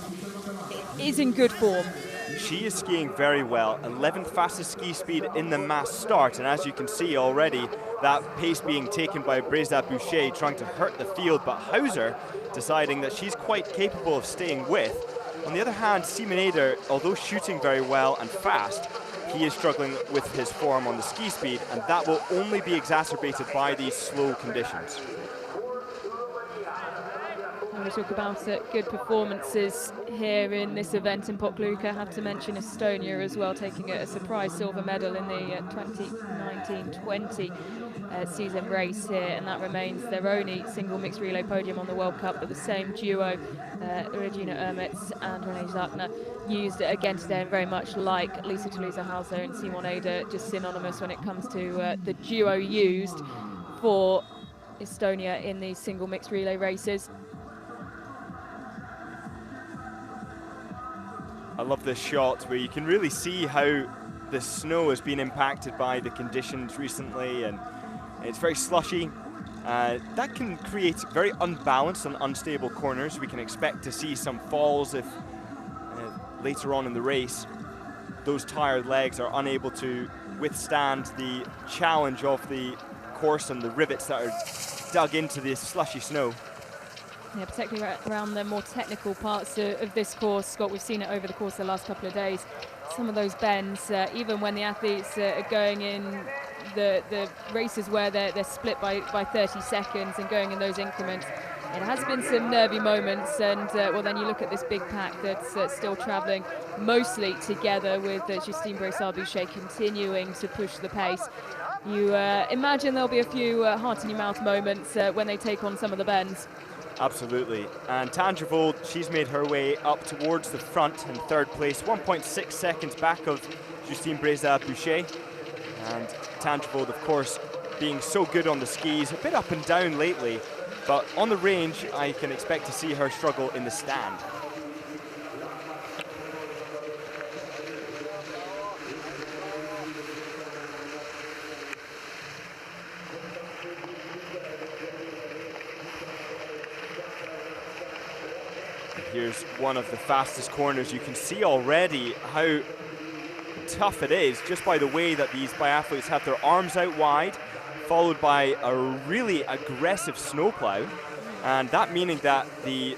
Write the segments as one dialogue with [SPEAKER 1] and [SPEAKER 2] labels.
[SPEAKER 1] fourth, is in good form.
[SPEAKER 2] She is skiing very well. 11th fastest ski speed in the mass start, and as you can see already, that pace being taken by Breza Boucher, trying to hurt the field, but Hauser deciding that she's quite capable of staying with. On the other hand, Simon Eder, although shooting very well and fast, he is struggling with his form on the ski speed, and that will only be exacerbated by these slow conditions.
[SPEAKER 1] When we talk about good performances here in this event in Pokljuka, I have to mention Estonia as well, taking a surprise silver medal in the 2019-20 season race here, and that remains their only single mixed relay podium on the World Cup. But the same duo, Regina Ermetz and Renee Zachner, used it again today, and very much like Lisa Toulouse-Hauser and Simon Eder, just synonymous when it comes to the duo used for Estonia in these single mixed relay races.
[SPEAKER 2] I love this shot where you can really see how the snow has been impacted by the conditions recently, and it's very slushy. That can create very unbalanced and unstable corners. We can expect to see some falls if later on in the race those tired legs are unable to withstand the challenge of the course and the rivets that are dug into this slushy snow.
[SPEAKER 1] Yeah, particularly around the more technical parts of this course, Scott. We've seen it over the course of the last couple of days. Some of those bends, even when the athletes are going in the races where they're split by 30 seconds and going in those increments, it has been some nervy moments. And well, then you look at this big pack that's still travelling mostly together, with Justine Bressard-Boucher continuing to push the pace. You imagine there'll be a few heart-in-your-mouth moments when they take on some of the bends.
[SPEAKER 2] Absolutely, and Tandrevold, she's made her way up towards the front in third place, 1.6 seconds back of Justine Bressard-Boucher. And Tandrevold, of course, being so good on the skis, a bit up and down lately, but on the range, I can expect to see her struggle in the stand. Here's one of the fastest corners. You can see already how tough it is just by the way that these biathletes have their arms out wide, followed by a really aggressive snowplow, and that meaning that the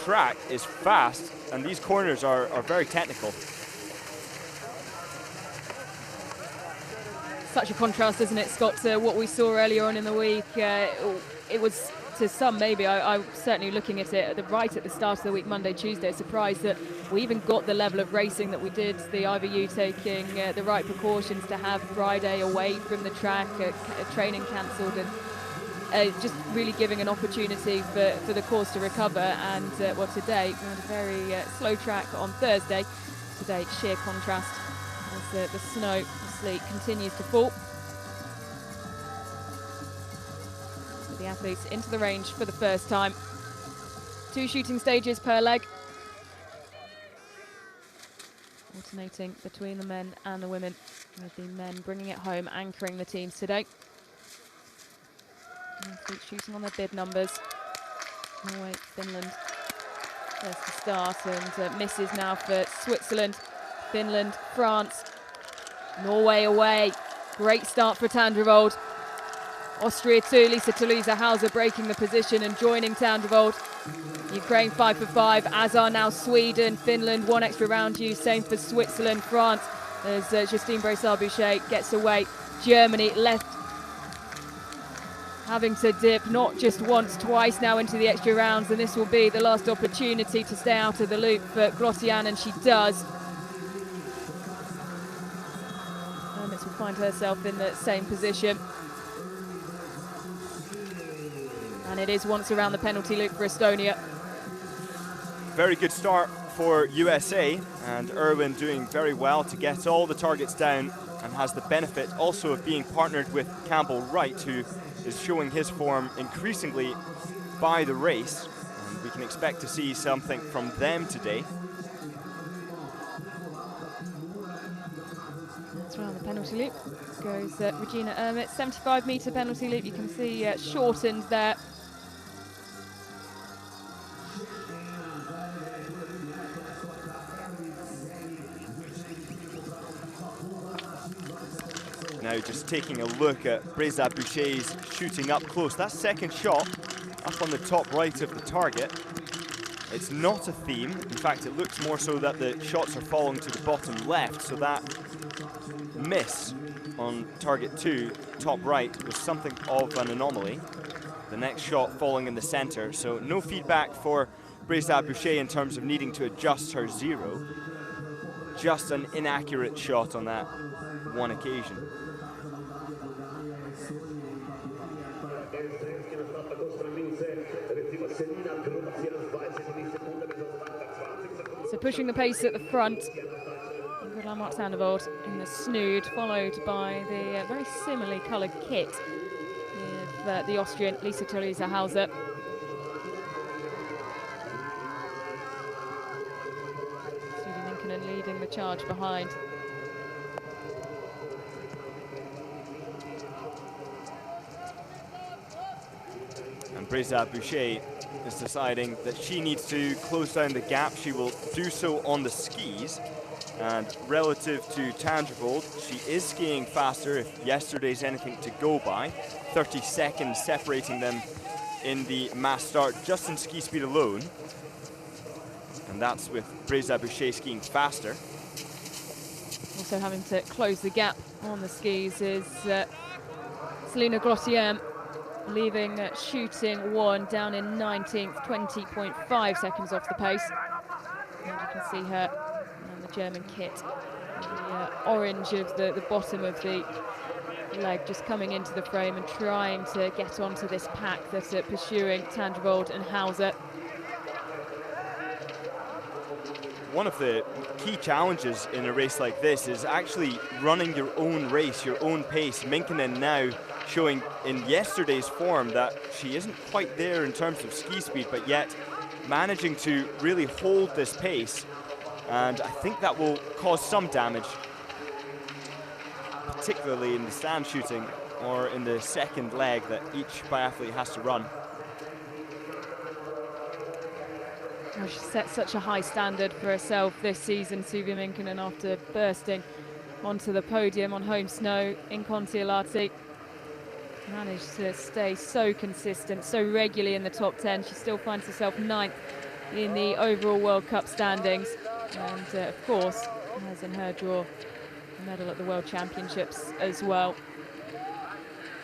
[SPEAKER 2] track is fast and these corners are very technical.
[SPEAKER 1] Such a contrast, isn't it, Scott, to what we saw earlier on in the week. It was, to some maybe, I'm certainly looking at it right at the start of the week, Monday, Tuesday, surprised that we even got the level of racing that we did. The IVU taking the right precautions to have Friday away from the track, training cancelled, and just really giving an opportunity for the course to recover. And well, today we had a very slow track on Thursday. Today, sheer contrast as the snow, the sleet continues to fall. The athletes into the range for the first time. 2 shooting stages per leg, alternating between the men and the women, with the men bringing it home, anchoring the teams today. Athletes shooting on their bib numbers. Norway, Finland first to start, and misses now for Switzerland, Finland, France, Norway away. Great start for Tandrevold. Austria too, Lisa Toulouse-Hauser breaking the position and joining Tandrevold. Ukraine 5 for 5, as are now Sweden, Finland, 1 extra round use, same for Switzerland, France, as Justine Bressard-Boucher gets away. Germany left having to dip not just once, twice now into the extra rounds, and this will be the last opportunity to stay out of the loop for Grotian, and she does. Ermetz will find herself in the same position. And it is once around the penalty loop for Estonia.
[SPEAKER 2] Very good start for USA, and Irwin doing very well to get all the targets down, and has the benefit also of being partnered with Campbell Wright, who is showing his form increasingly by the race, and we can expect to see something from them today.
[SPEAKER 1] That's around the penalty loop goes Regina Ermetz, 75-metre penalty loop. You can see shortened there.
[SPEAKER 2] Now just taking a look at Breza Boucher's shooting up close. That second shot up on the top right of the target, it's not a theme. In fact, it looks more so that the shots are falling to the bottom left, so that miss on target 2, top right, was something of an anomaly. The next shot falling in the center, so no feedback for Breza Boucher in terms of needing to adjust her 0. Just an inaccurate shot on that one occasion.
[SPEAKER 1] So pushing the pace at the front, Ingrid Landmark-Sandervold in the snood, followed by the very similarly coloured kit with the Austrian Lisa Theresa Hauser. Suvi Minkkinen leading the charge behind.
[SPEAKER 2] And Breza Boucher is deciding that she needs to close down the gap. She will do so on the skis. And relative to Tandrevold, she is skiing faster if yesterday's anything to go by. 30 seconds separating them in the mass start just in ski speed alone. And that's with Breza Boucher skiing faster.
[SPEAKER 1] Also having to close the gap on the skis is Selena Glossier, leaving shooting 1 down in 19th, 20.5 seconds off the pace. And you can see her and the German kit, the orange of the bottom of the leg just coming into the frame and trying to get onto this pack that are pursuing Tandrevold and Hauser.
[SPEAKER 2] One of the key challenges in a race like this is actually running your own race, your own pace. Minkkinen now showing in yesterday's form that she isn't quite there in terms of ski speed, but yet managing to really hold this pace. And I think that will cause some damage, particularly in the stand shooting or in the second leg that each biathlete has to run.
[SPEAKER 1] Well, she set such a high standard for herself this season, Suvi Minkkinen, after bursting onto the podium on home snow in Kontiolahti. Managed to stay so consistent, so regularly in the top 10. She still finds herself 9th in the overall World Cup standings. And of course, has in her draw a medal at the World Championships as well.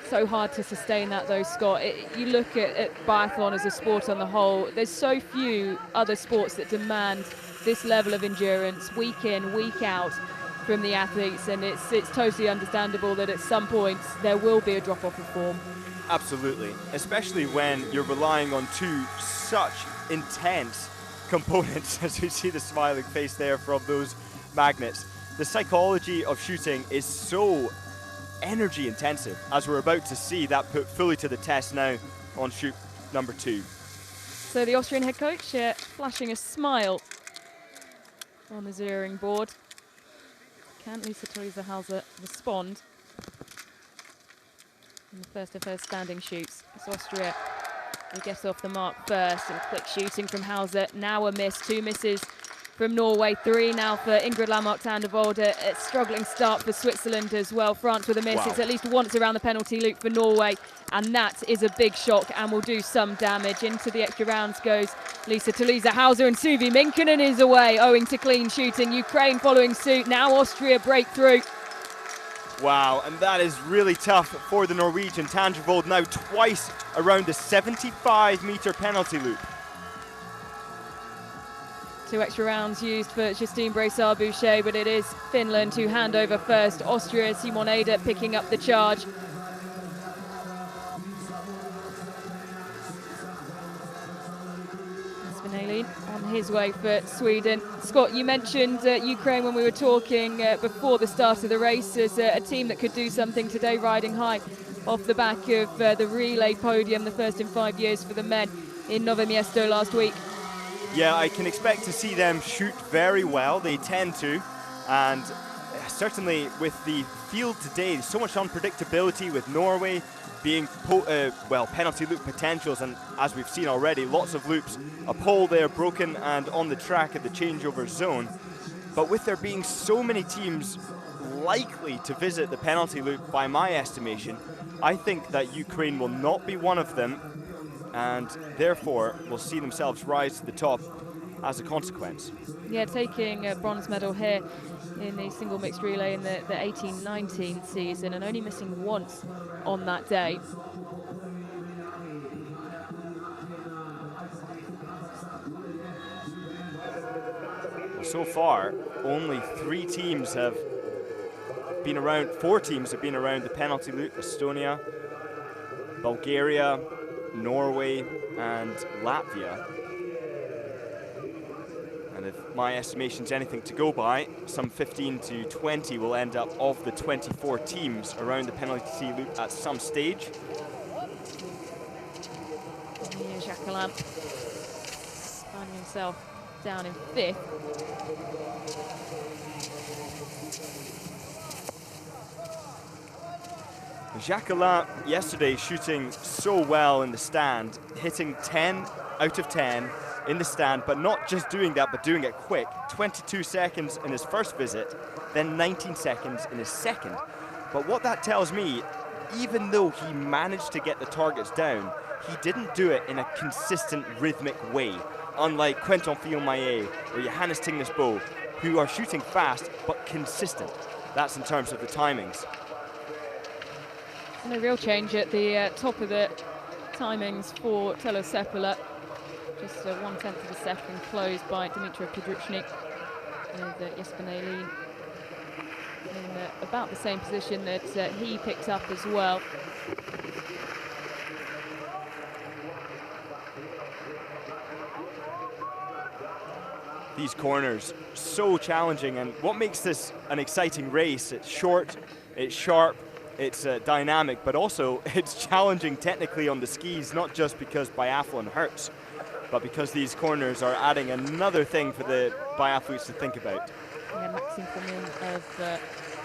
[SPEAKER 1] So hard to sustain that though, Scott. You look at biathlon as a sport on the whole, there's so few other sports that demand this level of endurance week in, week out from the athletes, and it's totally understandable that at some points there will be a drop-off of form.
[SPEAKER 2] Absolutely, especially when you're relying on two such intense components, as you see the smiling face there from those magnets. The psychology of shooting is so energy intensive, as we're about to see that put fully to the test now on shoot number 2.
[SPEAKER 1] So the Austrian head coach flashing a smile on the zeroing board. Can Lisa Theresa Hauser respond in the first of her standing shoots? It's Austria who get off the mark first, and quick shooting from Hauser. Now a miss, 2 misses from Norway, 3 now for Ingrid Landmark-Sandervold. A struggling start for Switzerland as well. France with a miss. Wow. It's at least once around the penalty loop for Norway, and that is a big shock and will do some damage. Into the extra rounds goes Lisa Theresa Hauser, and Suvi Minkkinen is away owing to clean shooting. Ukraine following suit. Now Austria break through.
[SPEAKER 2] Wow, and that is really tough for the Norwegian. Tandrevold now twice around the 75-meter penalty loop.
[SPEAKER 1] 2 extra rounds used for Justine Breza-Boucher, but it is Finland who hand over first. Austria, Simon Eder picking up the charge. Spinelli on his way for Sweden. Scott, you mentioned Ukraine when we were talking before the start of the race as a team that could do something today, riding high off the back of the relay podium, the first in 5 years for the men in Nowe Miesto last week.
[SPEAKER 2] Yeah, I can expect to see them shoot very well. They tend to, and certainly with the field today, so much unpredictability with Norway being penalty loop potentials, and as we've seen already, lots of loops, a pole there broken and on the track at the changeover zone. But with there being so many teams likely to visit the penalty loop by my estimation. I think that Ukraine will not be one of them, and therefore will see themselves rise to the top as a consequence.
[SPEAKER 1] Yeah, taking a bronze medal here in the single mixed relay in the 18-19 season, and only missing once on that day.
[SPEAKER 2] So far, only 4 teams have been around the penalty loop: Estonia, Bulgaria, Norway, and Latvia. And if my estimation's anything to go by, some 15 to 20 will end up of the 24 teams around the penalty loop at some stage.
[SPEAKER 1] Jacquelin finding himself down in 5th.
[SPEAKER 2] Jacquelin yesterday shooting so well in the stand, hitting 10 out of 10 in the stand, but not just doing that, but doing it quick. 22 seconds in his first visit, then 19 seconds in his second. But what that tells me, even though he managed to get the targets down, he didn't do it in a consistent, rhythmic way, unlike Quentin Fillon-Maillet or Johannes Tingnes-Bo, who are shooting fast but consistent. That's in terms of the timings.
[SPEAKER 1] And a real change at the top of the timings for Telo Seppälä. Just 1/10 of a second closed by Dimitri Pokljuka with Jesper Nälin in about the same position that he picked up as well.
[SPEAKER 2] These corners, so challenging, and what makes this an exciting race? It's short, it's sharp, it's dynamic, but also it's challenging technically on the skis, not just because biathlon hurts, but because these corners are adding another thing for the biathletes to think about.
[SPEAKER 1] Yeah, Maxime Fomin of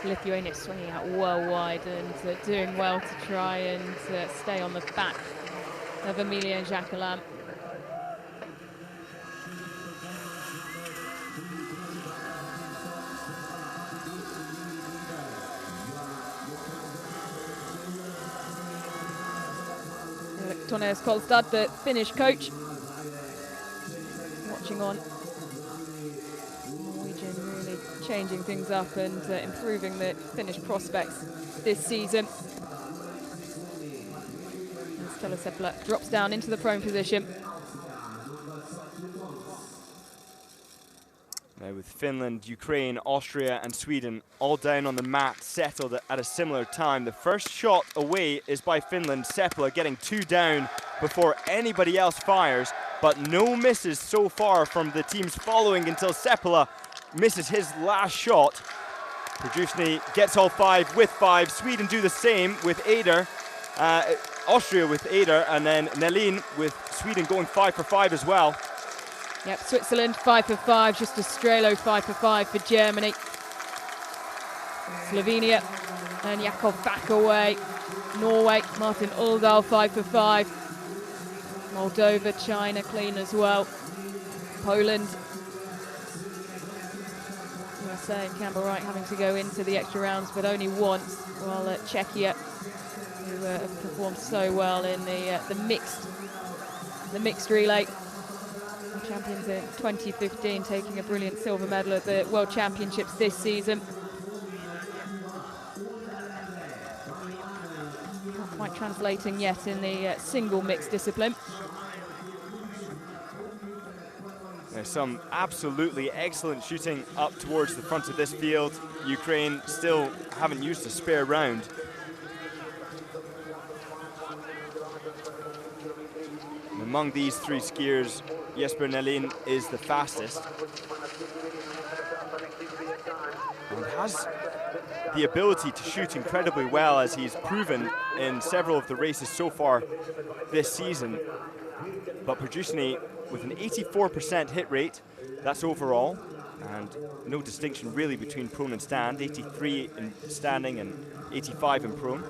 [SPEAKER 1] Lithuania swinging out well wide and doing well to try and stay on the back of Emilien Jacquelin. Tone Skolstad, the Finnish coach, watching on. Norwegian really changing things up and improving the Finnish prospects this season. As Telo Seppälä drops down into the prone position.
[SPEAKER 2] Now with Finland, Ukraine, Austria and Sweden all down on the mat, settled at a similar time. The first shot away is by Finland. Seppälä getting 2 down before anybody else fires, but no misses so far from the teams following until Seppälä misses his last shot. Pokljuka gets all 5 with 5. Sweden do the same with Eder. Austria with Eder, and then Nälin with Sweden going 5 for 5 as well.
[SPEAKER 1] Yep, Switzerland 5 for 5, just Estrelo 5 for 5 for Germany. Slovenia and Jakov back away. Norway, Martin Uldal 5 for 5. Moldova, China clean as well. Poland, USA and Campbell Wright having to go into the extra rounds, but only once, while Czechia, who have performed so well in the mixed relay. Champions in 2015, taking a brilliant silver medal at the World Championships this season. Not quite translating yet in the single mixed discipline.
[SPEAKER 2] There's some absolutely excellent shooting up towards the front of this field. Ukraine still haven't used a spare round. And among these 3 skiers, Jesper Nälin is the fastest and has the ability to shoot incredibly well, as he's proven in several of the races so far this season. But Pokljuka with an 84% hit rate, that's overall, and no distinction really between prone and stand, 83 in standing and 85 in prone.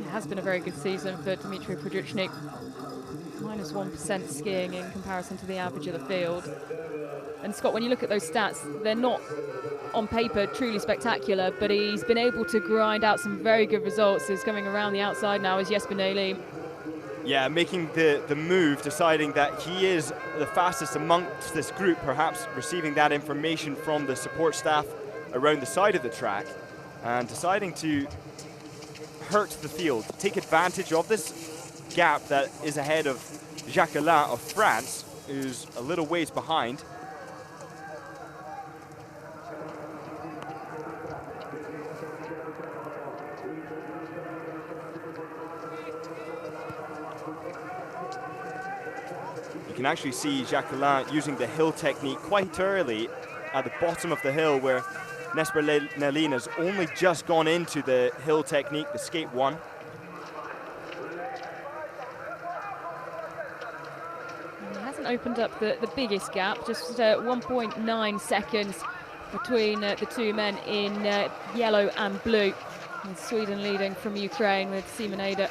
[SPEAKER 1] It has been a very good season for Dimitri Pokljuka. -1% skiing in comparison to the average of the field. And Scott, when you look at those stats, they're not on paper truly spectacular, but he's been able to grind out some very good results. Is coming around the outside now is Jesper Nalin.
[SPEAKER 2] Yeah, making the move, deciding that he is the fastest amongst this group, perhaps receiving that information from the support staff around the side of the track, and deciding to hurt the field, take advantage of this gap that is ahead of Jacques Ellard of France, who's a little ways behind. You can actually see Jacques Ellard using the hill technique quite early at the bottom of the hill, where Jesper Nalin has only just gone into the hill technique, the skate one.
[SPEAKER 1] He hasn't opened up the biggest gap, just 1.9 seconds between the two men in yellow and blue. And Sweden leading from Ukraine, with Simon Eder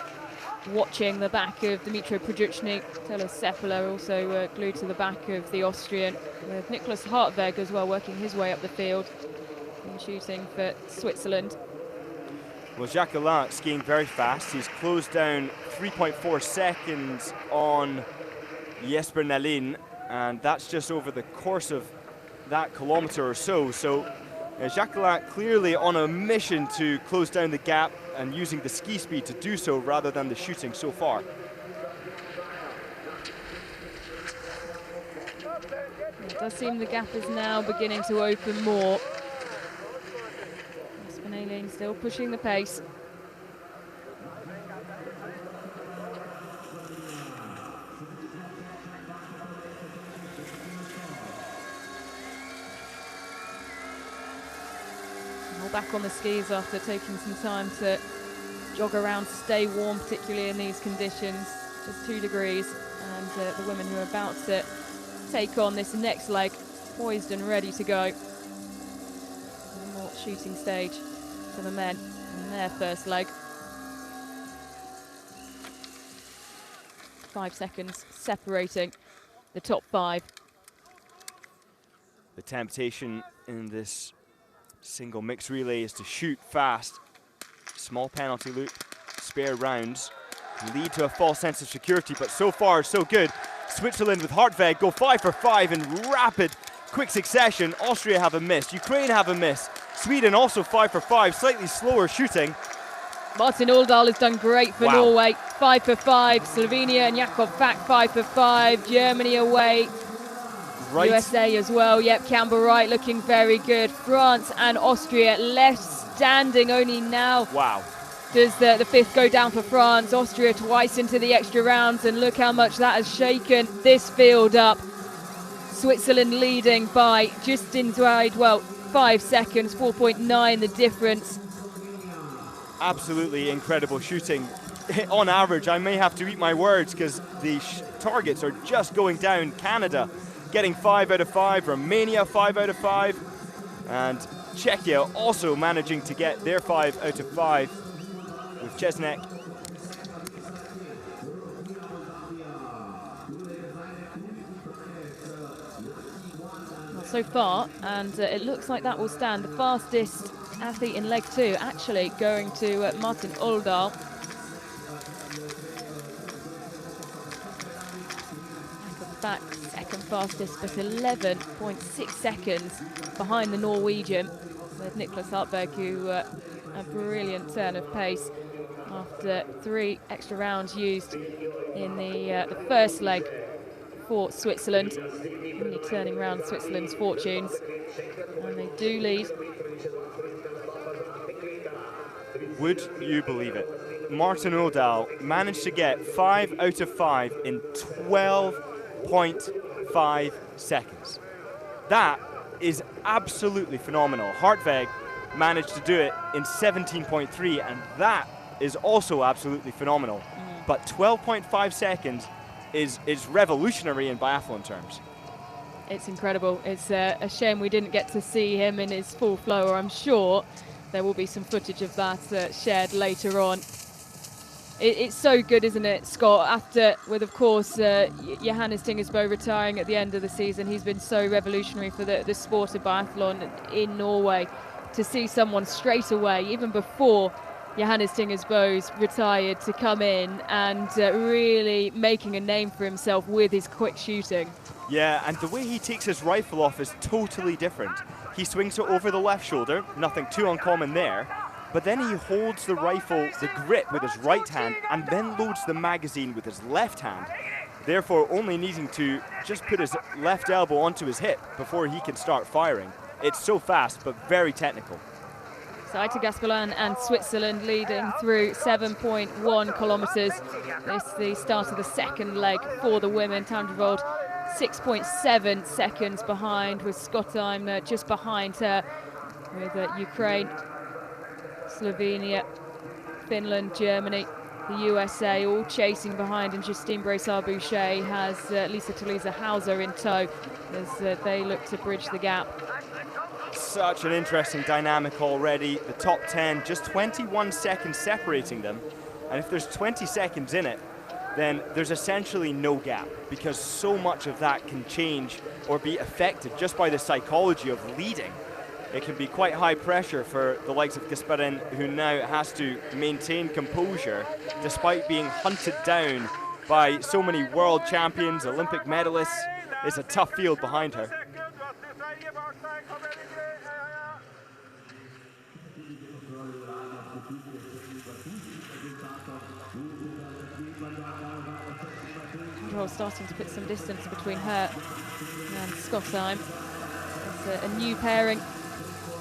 [SPEAKER 1] watching the back of Dmitry Pokljuka. Telo Seppala also glued to the back of the Austrian, with Nicholas Hartweg as well working his way up the field and shooting for Switzerland.
[SPEAKER 2] Well, Jacques Ellard skiing very fast. He's closed down 3.4 seconds on Jesper Nalin, and that's just over the course of that kilometre or so. So Jacques Ellard clearly on a mission to close down the gap and using the ski speed to do so rather than the shooting so far.
[SPEAKER 1] It does seem the gap is now beginning to open more. Jesper Nalin still pushing the pace. Back on the skis after taking some time to jog around to stay warm, particularly in these conditions. Just 2 degrees, and the women who are about to take on this next leg, poised and ready to go. One more shooting stage for the men in their first leg. 5 seconds separating the top 5.
[SPEAKER 2] The temptation in this single mixed relay is to shoot fast. Small penalty loop, spare rounds, lead to a false sense of security, but so far so good. Switzerland with Hartweg go 5 for 5 in rapid, quick succession. Austria have a miss, Ukraine have a miss. Sweden also 5 for 5, slightly slower shooting.
[SPEAKER 1] Martin Oldal has done great for Norway, 5 for 5. Slovenia and Jakob Fack 5 for 5. Germany away. Right. USA as well, yep, Campbell Wright looking very good. France and Austria left standing only now.
[SPEAKER 2] Wow.
[SPEAKER 1] Does the 5th go down for France? Austria twice into the extra rounds, and look how much that has shaken this field up. Switzerland leading by just inside, well, 5 seconds, 4.9 the difference.
[SPEAKER 2] Absolutely incredible shooting. On average, I may have to eat my words because the targets are just going down. Canada getting 5 out of 5, Romania 5 out of 5, and Czechia also managing to get their 5 out of 5 with Česnek.
[SPEAKER 1] Well, so far, and it looks like that will stand. The fastest athlete in leg 2 actually going to Martin Oldal. Back second fastest, but 11.6 seconds behind the Norwegian, with Nicholas Hartweg, who a brilliant turn of pace after 3 extra rounds used in the first leg for Switzerland, really turning around Switzerland's fortunes, and they do lead.
[SPEAKER 2] Would you believe it? Martin Oldal managed to get 5 out of 5 in 12.5 seconds. That is absolutely phenomenal. Hartweg managed to do it in 17.3, and that is also absolutely phenomenal. But 12.5 seconds is revolutionary in biathlon terms.
[SPEAKER 1] It's incredible. It's a shame we didn't get to see him in his full flow, or I'm sure there will be some footage of that shared later on. It's so good, isn't it, Scott? After, with of course Johannes Tingesbø retiring at the end of the season, he's been so revolutionary for the sport of biathlon in Norway. To see someone straight away, even before Johannes Tingesbø's retired, to come in and really making a name for himself with his quick shooting.
[SPEAKER 2] Yeah, and the way he takes his rifle off is totally different. He swings it over the left shoulder, nothing too uncommon there. But then he holds the rifle, the grip, with his right hand and then loads the magazine with his left hand. Therefore, only needing to just put his left elbow onto his hip before he can start firing. It's so fast, but very technical.
[SPEAKER 1] So Aita Gaspalan and Switzerland leading through 7.1 kilometres. This is the start of the second leg for the women. Tandrevold 6.7 seconds behind, with Skottheim just behind her, with Ukraine, Slovenia, Finland, Germany, the USA all chasing behind, and Justine Brassard-Boucher has Lisa Talisa Hauser in tow as they look to bridge the gap.
[SPEAKER 2] Such an interesting dynamic already. The top 10, just 21 seconds separating them. And if there's 20 seconds in it, then there's essentially no gap, because so much of that can change or be affected just by the psychology of leading. It can be quite high pressure for the likes of Gasparin, who now has to maintain composure despite being hunted down by so many world champions, Olympic medalists. It's a tough field behind her.
[SPEAKER 1] Starting to put some distance between her and Skottheim. It's a new pairing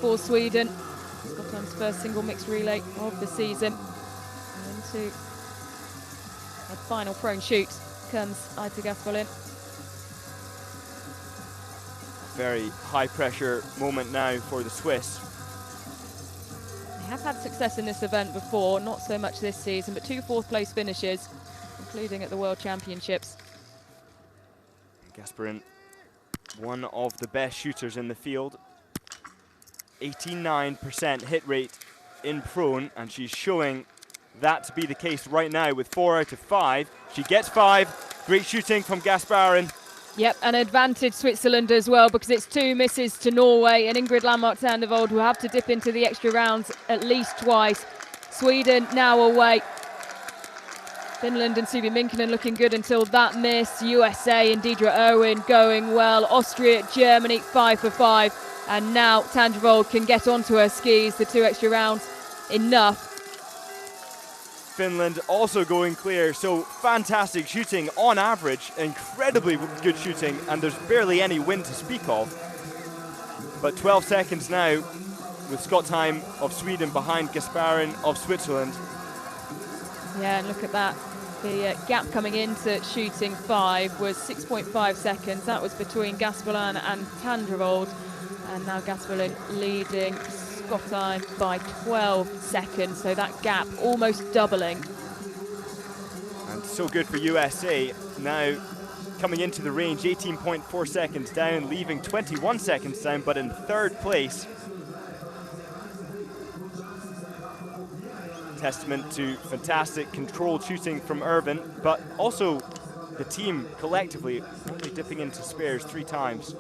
[SPEAKER 1] for Sweden. Skottheim's first single mixed relay of the season. And into a final prone shoot comes Aita Gasparin.
[SPEAKER 2] Very high pressure moment now for the Swiss.
[SPEAKER 1] They have had success in this event before, not so much this season, but 2 fourth place finishes, including at the World Championships.
[SPEAKER 2] Gasparin, one of the best shooters in the field. 89% hit rate in prone, and she's showing that to be the case right now with 4 out of 5. She gets 5. Great shooting from Gasparin.
[SPEAKER 1] Yep, an advantage Switzerland as well, because it's 2 misses to Norway and Ingrid Landmark-Tandrevold, who have to dip into the extra rounds at least twice. Sweden now away. Finland and Suvi Minkkinen looking good until that miss. USA and Deidre Irwin going well. Austria, Germany 5 for 5. And now Tandrevold can get onto her skis. The 2 extra rounds, enough.
[SPEAKER 2] Finland also going clear, so fantastic shooting on average, incredibly good shooting, and there's barely any wind to speak of. But 12 seconds now with Skottheim of Sweden behind Gasparin of Switzerland.
[SPEAKER 1] Yeah, and look at that. The gap coming into shooting 5 was 6.5 seconds. That was between Gasparin and Tandrevold. And now Gasparin leading Skottheim by 12 seconds. So that gap almost doubling.
[SPEAKER 2] And so good for USA. Now coming into the range, 18.4 seconds down, leaving 21 seconds down, but in 3rd place. Testament to fantastic controlled shooting from Irvin, but also the team collectively only dipping into spares 3 times.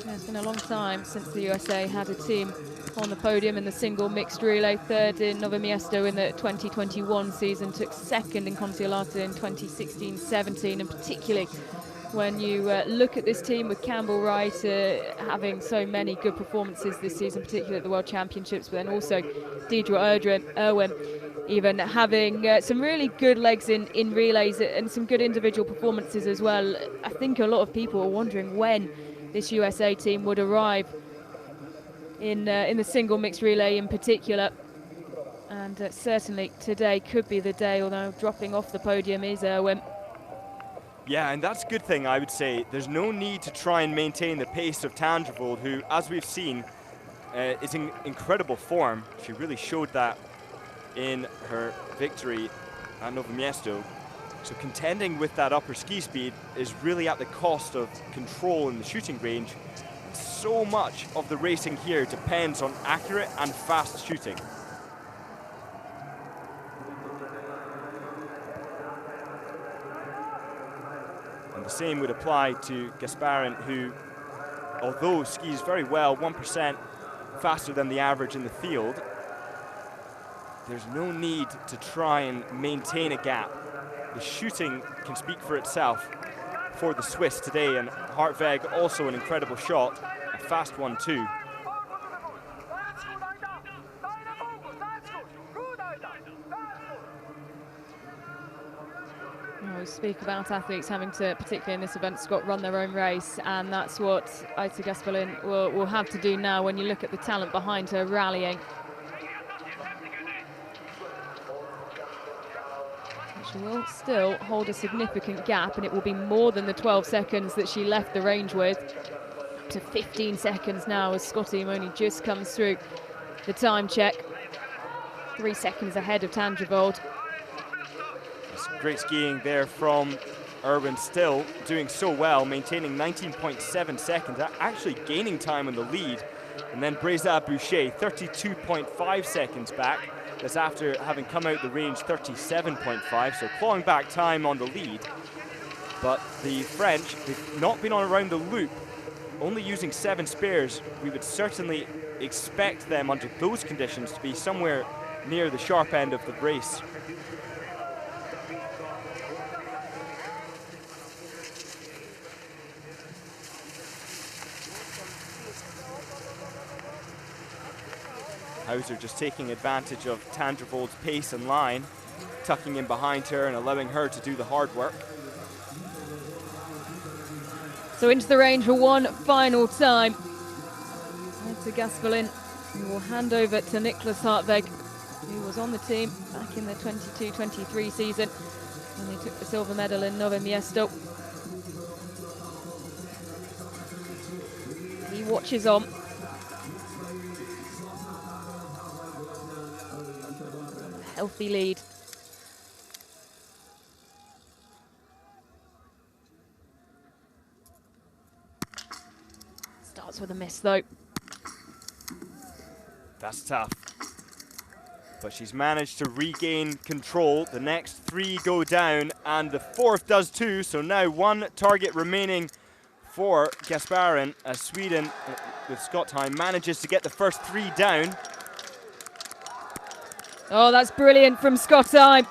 [SPEAKER 1] Yeah, it's been a long time since the USA had a team on the podium in the single mixed relay. 3rd in Novo Miesto in the 2021 season, took 2nd in Kontiolahti in 2016-17, and particularly when you look at this team with Campbell Wright having so many good performances this season, particularly at the World Championships, but then also Deidre Irwin even having some really good legs in relays and some good individual performances as well. I think a lot of people are wondering when this USA team would arrive in the single mixed relay in particular. And certainly today could be the day, although dropping off the podium is Irwin.
[SPEAKER 2] Yeah, and that's a good thing, I would say. There's no need to try and maintain the pace of Tandrevold, who, as we've seen, is in incredible form. She really showed that in her victory at Novo Miesto. So contending with that upper ski speed is really at the cost of control in the shooting range. So much of the racing here depends on accurate and fast shooting. same would apply to Gasparin, who, although skis very well, 1% faster than the average in the field, there's no need to try and maintain a gap. The shooting can speak for itself for the Swiss today, and Hartweg also an incredible shot, a fast one too.
[SPEAKER 1] We speak about athletes having to, particularly in this event, Scott, run their own race, and that's what Aita Gasparin will have to do now when you look at the talent behind her rallying. She will still hold a significant gap, and it will be more than the 12 seconds that she left the range with. Up to 15 seconds now as Scotty only just comes through the time check. 3 seconds ahead of Tandrevold.
[SPEAKER 2] Great skiing there from Erwin, still doing so well, maintaining 19.7 seconds, actually gaining time in the lead. And then Breza Boucher, 32.5 seconds back. That's after having come out the range 37.5, so clawing back time on the lead. But the French, they've not been on around the loop, only using 7 spares. We would certainly expect them under those conditions to be somewhere near the sharp end of the race. Hauser just taking advantage of Tandrevold's pace and line, tucking in behind her and allowing her to do the hard work.
[SPEAKER 1] So into the range for one final time. To Gasparin, who will hand over to Niklas Hartweg, who was on the team back in the 22-23 season when they took the silver medal in Nove Miesto. He watches on. Healthy lead. Starts with a miss though.
[SPEAKER 2] That's tough. But she's managed to regain control. The next 3 go down and the 4th does too. So now 1 target remaining for Gasparin as Sweden with Skottheim manages to get the first 3 down.
[SPEAKER 1] Oh, that's brilliant from Skottheim.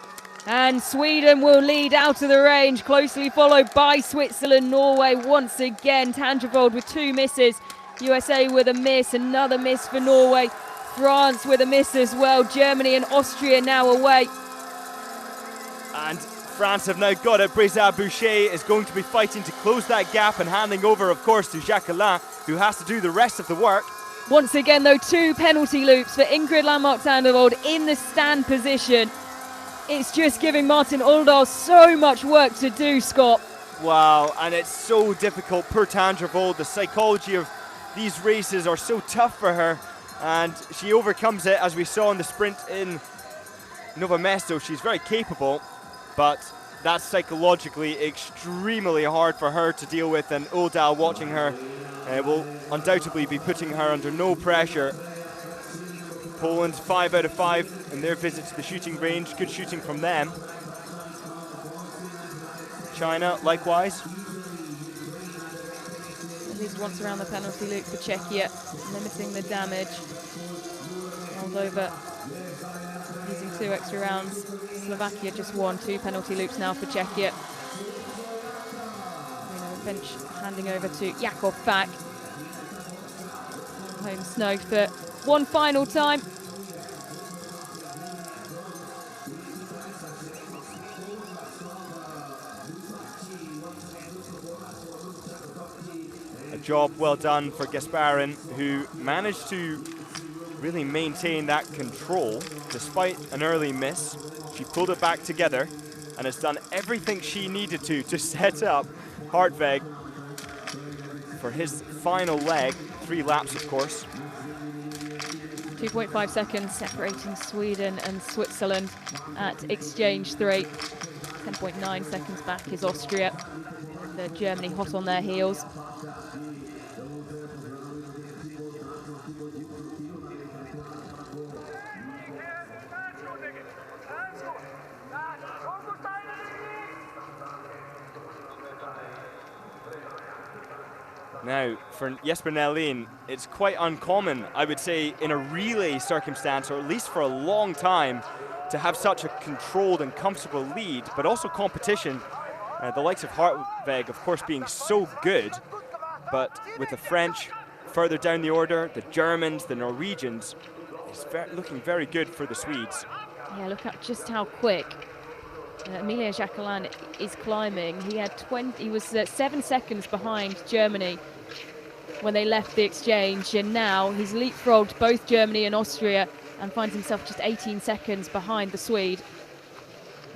[SPEAKER 1] And Sweden will lead out of the range, closely followed by Switzerland, Norway once again. Tandrevold with 2 misses. USA with a miss, another miss for Norway. France with a miss as well. Germany and Austria now away.
[SPEAKER 2] And France have now got it. Breza Boucher is going to be fighting to close that gap and handing over, of course, to Jacquelin, who has to do the rest of the work.
[SPEAKER 1] Once again, though, 2 penalty loops for Ingrid Landmark-Tandrevold in the stand position. It's just giving Martin Uldal so much work to do, Scott.
[SPEAKER 2] Wow, and it's so difficult. Poor Tandrevold, the psychology of these races are so tough for her, and she overcomes it, as we saw in the sprint in Nove Mesto. She's very capable, but that's psychologically extremely hard for her to deal with, and Uldal watching her will undoubtedly be putting her under no pressure. Poland 5 out of 5 in their visit to the shooting range. Good shooting from them. China, likewise.
[SPEAKER 1] At least once around the penalty loop for Czechia, limiting the damage. Moldova using 2 extra rounds. Slovakia just won 2 penalty loops now for Czechia. Bench handing over to Jakob Fak. Home snow for one final time.
[SPEAKER 2] A job well done for Gasparin, who managed to really maintain that control despite an early miss. She pulled it back together and has done everything she needed to set up Hartweg for his final leg. 3 laps, of course.
[SPEAKER 1] 2.5 seconds separating Sweden and Switzerland at exchange 3. 10.9 seconds back is Austria. The Germany hot on their heels.
[SPEAKER 2] Now, for Jesper Nelin, it's quite uncommon, I would say, in a relay circumstance, or at least for a long time, to have such a controlled and comfortable lead, but also competition. The likes of Hartweg, of course, being so good, but with the French further down the order, the Germans, the Norwegians, it's looking very good for the Swedes.
[SPEAKER 1] Yeah, look at just how quick Emilien Jacquelin is climbing. He was 7 seconds behind Germany when they left the exchange, and now he's leapfrogged both Germany and Austria and finds himself just 18 seconds behind the Swede.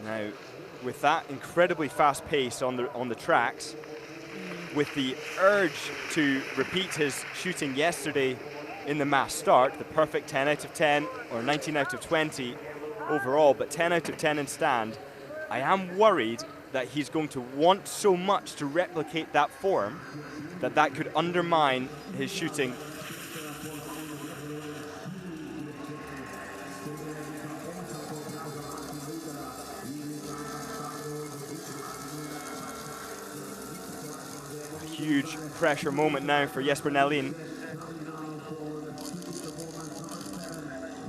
[SPEAKER 2] Now, with that incredibly fast pace on the tracks, with the urge to repeat his shooting yesterday in the mass start, the perfect 10 out of 10 or 19 out of 20 overall, but 10 out of 10 in stand, I am worried that he's going to want so much to replicate that form that could undermine his shooting. A huge pressure moment now for Jesper Nelin.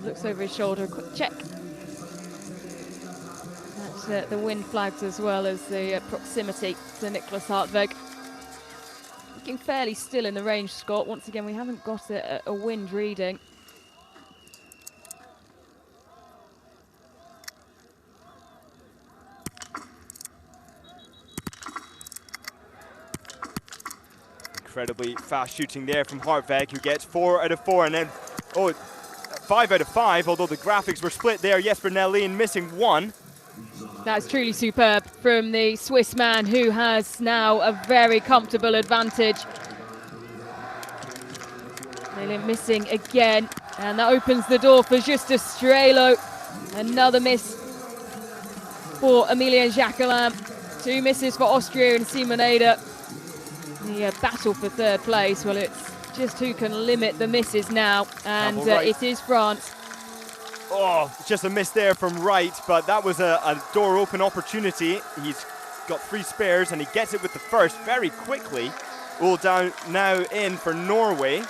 [SPEAKER 1] Looks over his shoulder, quick check. That's the wind flags as well as the proximity to Niklas Hartweg. Looking fairly still in the range, Scott. Once again, we haven't got a wind reading.
[SPEAKER 2] Incredibly fast shooting there from Hartweg, who gets 4 out of 4, and then 5 out of 5, although the graphics were split there. Jesper Nelin missing 1.
[SPEAKER 1] That's truly superb from the Swiss man, who has now a very comfortable advantage. Nelin missing again, and that opens the door for Justus Strelo. Another miss for Emilien Jacquelin. 2 misses for Austria and Simon Eder. The battle for third place, well, it's just who can limit the misses now, and it is France.
[SPEAKER 2] Oh, just a miss there from Wright, but that was a door open opportunity. He's got 3 spares and he gets it with the first very quickly. Uldal now in for Norway,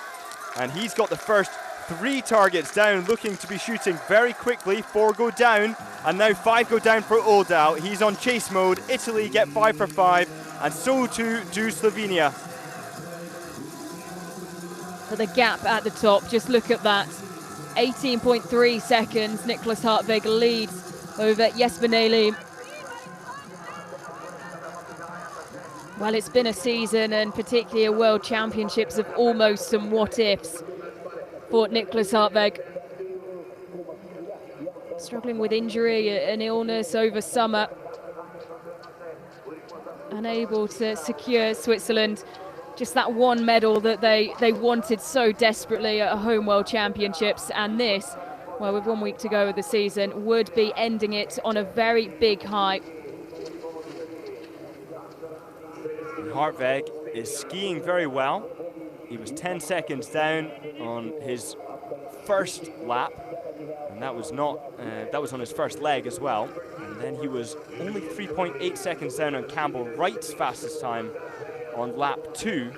[SPEAKER 2] and he's got the first 3 targets down, looking to be shooting very quickly. 4 go down, and now 5 go down for Uldal. He's on chase mode. Italy get 5 for 5, and so too do Slovenia.
[SPEAKER 1] But the gap at the top, just look at that. 18.3 seconds, Niklas Hartweg leads over Jesper Nelin. Well, it's been a season, and particularly a World Championships, of almost some what-ifs for Niklas Hartweg. Struggling with injury and illness over summer. Unable to secure Switzerland just that one medal that they wanted so desperately at a home World Championships, and this, well, with 1 week to go of the season, would be ending it on a very big high.
[SPEAKER 2] Hartweg is skiing very well. He was 10 seconds down on his first lap, and that was on his first leg as well. And then he was only 3.8 seconds down on Campbell Wright's fastest time on lap 2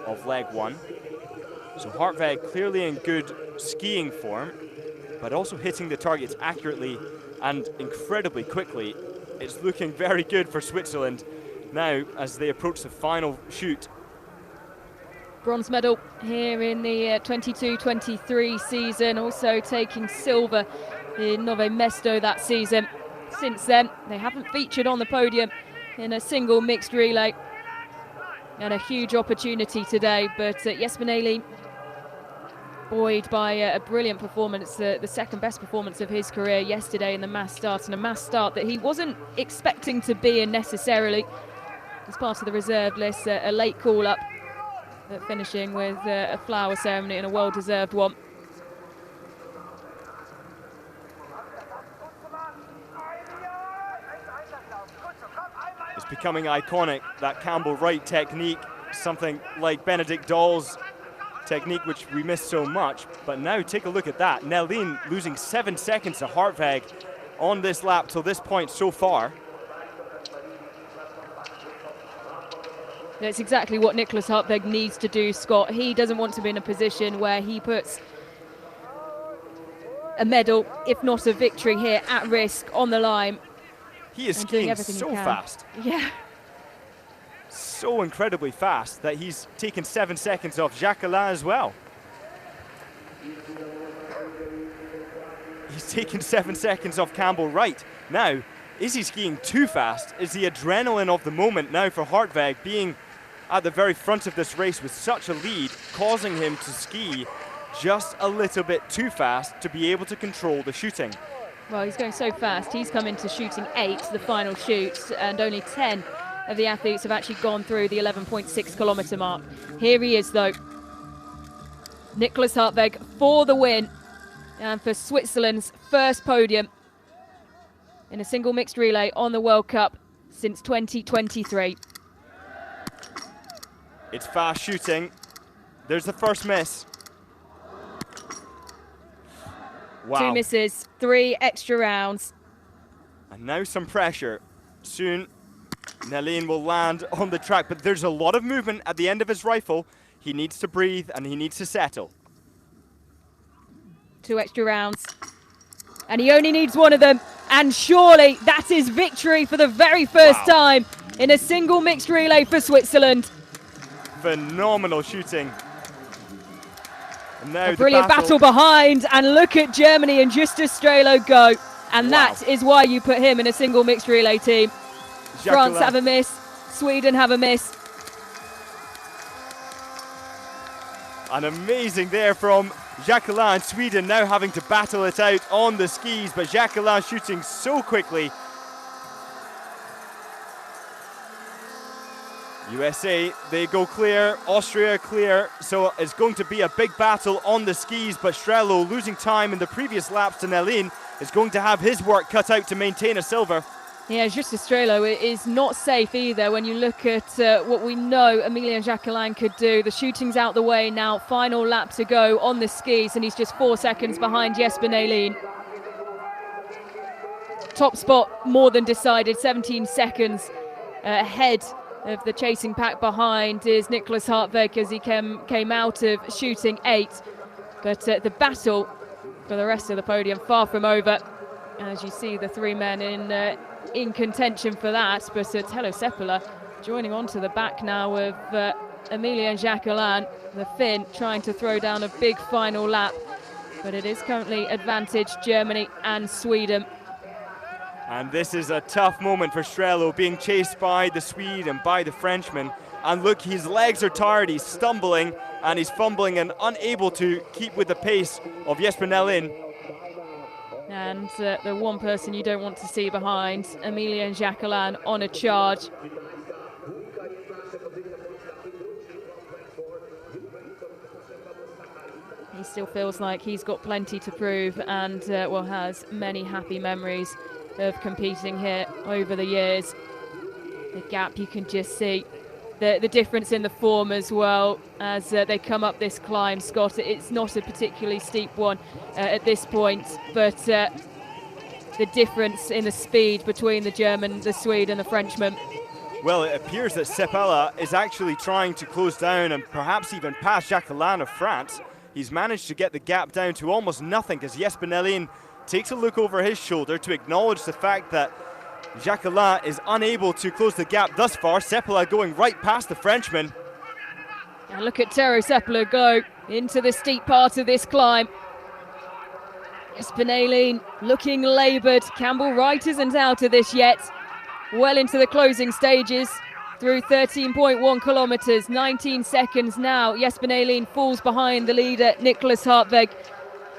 [SPEAKER 2] of leg 1. So Hartweg clearly in good skiing form, but also hitting the targets accurately and incredibly quickly. It's looking very good for Switzerland now as they approach the final shoot.
[SPEAKER 1] Bronze medal here in the 22-23 season, also taking silver in Nove Mesto that season. Since then, they haven't featured on the podium in a single mixed relay. And a huge opportunity today, but Jesper Nelin, buoyed by a brilliant performance, the second best performance of his career yesterday in the mass start, and a mass start that he wasn't expecting to be in necessarily. As part of the reserve list, a late call-up, finishing with a flower ceremony and a well-deserved one.
[SPEAKER 2] It's becoming iconic, that Campbell Wright technique, something like Benedict Dahl's technique, which we miss so much. But now take a look at that. Nelin losing 7 seconds to Hartweg on this lap till this point so far.
[SPEAKER 1] That's exactly what Nicholas Hartweg needs to do, Scott. He doesn't want to be in a position where he puts a medal, if not a victory here, at risk on the line.
[SPEAKER 2] He is skiing so fast.
[SPEAKER 1] Yeah.
[SPEAKER 2] So incredibly fast that he's taken 7 seconds off Jacquelin as well. He's taken 7 seconds off Campbell Wright. Now, is he skiing too fast? Is the adrenaline of the moment now for Hartweg being at the very front of this race with such a lead, causing him to ski just a little bit too fast to be able to control the shooting?
[SPEAKER 1] Well, he's going so fast. He's come into shooting 8, the final shoot, and only 10 of the athletes have actually gone through the 11.6 kilometre mark. Here he is, though. Nicholas Hartweg for the win and for Switzerland's first podium in a single mixed relay on the World Cup since 2023.
[SPEAKER 2] It's fast shooting. There's the first miss. Wow.
[SPEAKER 1] 2 misses, 3 extra rounds.
[SPEAKER 2] And now some pressure. Soon, Nellin will land on the track, but there's a lot of movement at the end of his rifle. He needs to breathe and he needs to settle.
[SPEAKER 1] 2 extra rounds. And he only needs 1 of them. And surely that is victory for the very first time in a single mixed relay for Switzerland.
[SPEAKER 2] Phenomenal shooting. And now
[SPEAKER 1] a brilliant battle behind, and look at Germany and Justus Strelo go. And that is why you put him in a single mixed relay team. France have a miss, Sweden have a miss.
[SPEAKER 2] And amazing there from Jacquelin, Sweden now having to battle it out on the skis, but Jacquelin shooting so quickly. USA, they go clear, Austria clear, so it's going to be a big battle on the skis, but Strelo, losing time in the previous laps to Nellin, is going to have his work cut out to maintain a silver.
[SPEAKER 1] Yeah, Justus Strelo is not safe either when you look at what we know Emilien Jacquelin could do. The shooting's out the way now, final lap to go on the skis, and he's just 4 seconds behind Jesper Nellin. Top spot more than decided, 17 seconds ahead of the chasing pack behind is Nicholas Hartweg as he came out of shooting 8. But the battle for the rest of the podium far from over. As you see the 3 men in contention for that, but Tello Seppälä joining onto the back now of Emilien Jacquelin, the Finn, trying to throw down a big final lap. But it is currently advantage Germany and Sweden.
[SPEAKER 2] And this is a tough moment for Strelo, being chased by the Swede and by the Frenchman. And look, his legs are tired, he's stumbling and he's fumbling and unable to keep with the pace of Jesper Nellin.
[SPEAKER 1] And the one person you don't want to see behind, Emilien Jacquelin on a charge. He still feels like he's got plenty to prove and has many happy memories of competing here over the years. The gap, you can just see the difference in the form as well as they come up this climb, Scott. It's not a particularly steep one at this point, but the difference in the speed between the German, the Swede and the Frenchman.
[SPEAKER 2] Well, it appears that Seppälä is actually trying to close down and perhaps even pass Jacquelin of France. He's managed to get the gap down to almost nothing as Jesper Nellin takes a look over his shoulder to acknowledge the fact that Jacquelin is unable to close the gap thus far. Seppälä going right past the Frenchman.
[SPEAKER 1] And look at Tello Seppälä go into the steep part of this climb. Jesper Nellin looking laboured. Campbell Wright isn't out of this yet. Well into the closing stages through 13.1 kilometres, 19 seconds now. Jesper Nellin falls behind the leader, Nicholas Hartweg.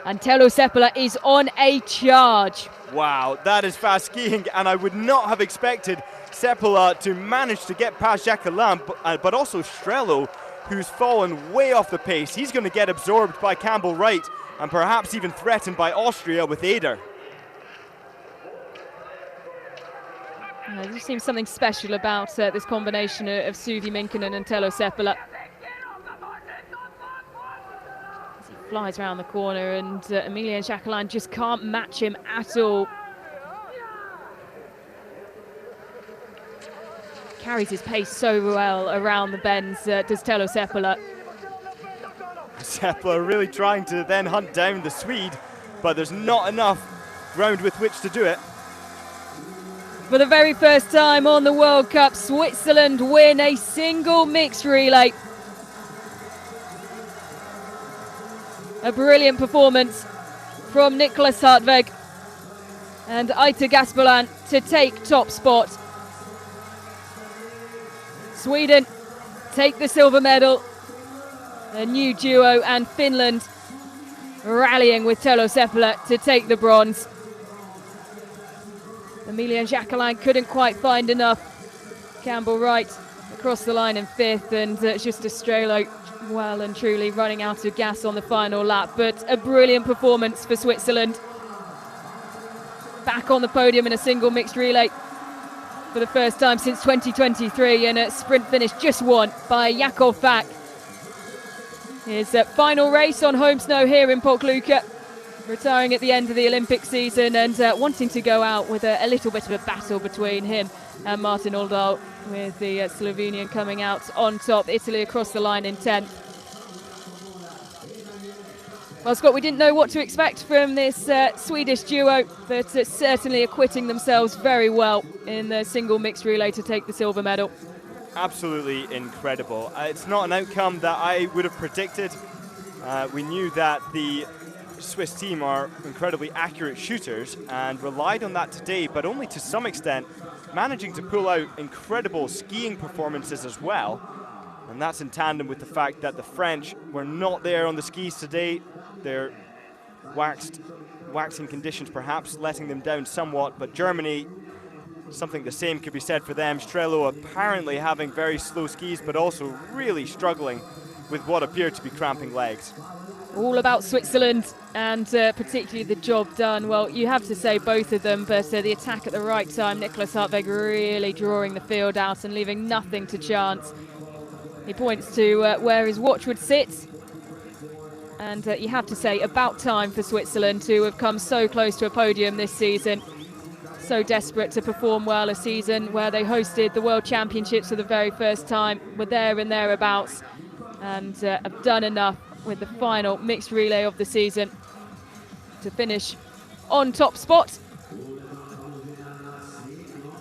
[SPEAKER 1] And Tello Seppälä is on a charge.
[SPEAKER 2] Wow, that is fast skiing, and I would not have expected Seppälä to manage to get past Jacquelin, but also Strelo, who's fallen way off the pace. He's going to get absorbed by Campbell Wright and perhaps even threatened by Austria with Ellard.
[SPEAKER 1] There just seems something special about this combination of Suvi Minkkinen and Tello Seppälä. Flies around the corner and Emilien Jacquelin just can't match him at all. carries his pace so well around the bends, does Telo Seppälä.
[SPEAKER 2] Seppälä really trying to then hunt down the Swede, but there's not enough ground with which to do it.
[SPEAKER 1] For the very first time on the World Cup, Switzerland win a single mixed relay. A brilliant performance from Niklas Hartweg and Aita Gaspalan to take top spot. Sweden take the silver medal. A new duo, and Finland rallying with Telo Seppälä to take the bronze. Emilian Jacquelin couldn't quite find enough. Campbell Wright across the line in fifth, and just Estrela well and truly running out of gas on the final lap. But a brilliant performance for Switzerland. Back on the podium in a single mixed relay for the first time since 2023, and a sprint finish just won by Jakob Fack. His final race on home snow here in Pokljuka, retiring at the end of the Olympic season, and wanting to go out with a little bit of a battle between him and Martin Oldal, with the Slovenian coming out on top. Italy across the line in 10th. Well, Scott, we didn't know what to expect from this Swedish duo, but certainly acquitting themselves very well in the single mixed relay to take the silver medal.
[SPEAKER 2] Absolutely incredible. It's not an outcome that I would have predicted. We knew that the Swiss team are incredibly accurate shooters and relied on that today, but only to some extent, managing to pull out incredible skiing performances as well. And that's in tandem with the fact that the French were not there on the skis today. They're waxing conditions perhaps letting them down somewhat, but Germany, something the same could be said for them. Strelo apparently having very slow skis, but also really struggling with what appeared to be cramping legs.
[SPEAKER 1] All about Switzerland, and particularly the job done. Well, you have to say both of them, but the attack at the right time, Niklas Hartweg really drawing the field out and leaving nothing to chance. He points to where his watch would sit, and you have to say about time for Switzerland to have come so close to a podium this season. So desperate to perform well, a season where they hosted the World Championships for the very first time, were there and thereabouts, and have done enough with the final mixed relay of the season to finish on top spot.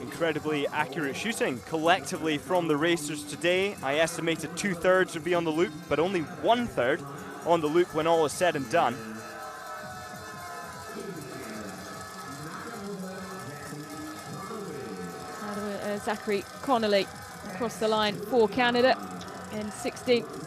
[SPEAKER 2] Incredibly accurate shooting collectively from the racers today. I estimated 2/3 would be on the loop, but only 1/3 on the loop when all is said and done.
[SPEAKER 1] Zachary Connolly across the line for Canada in 16th.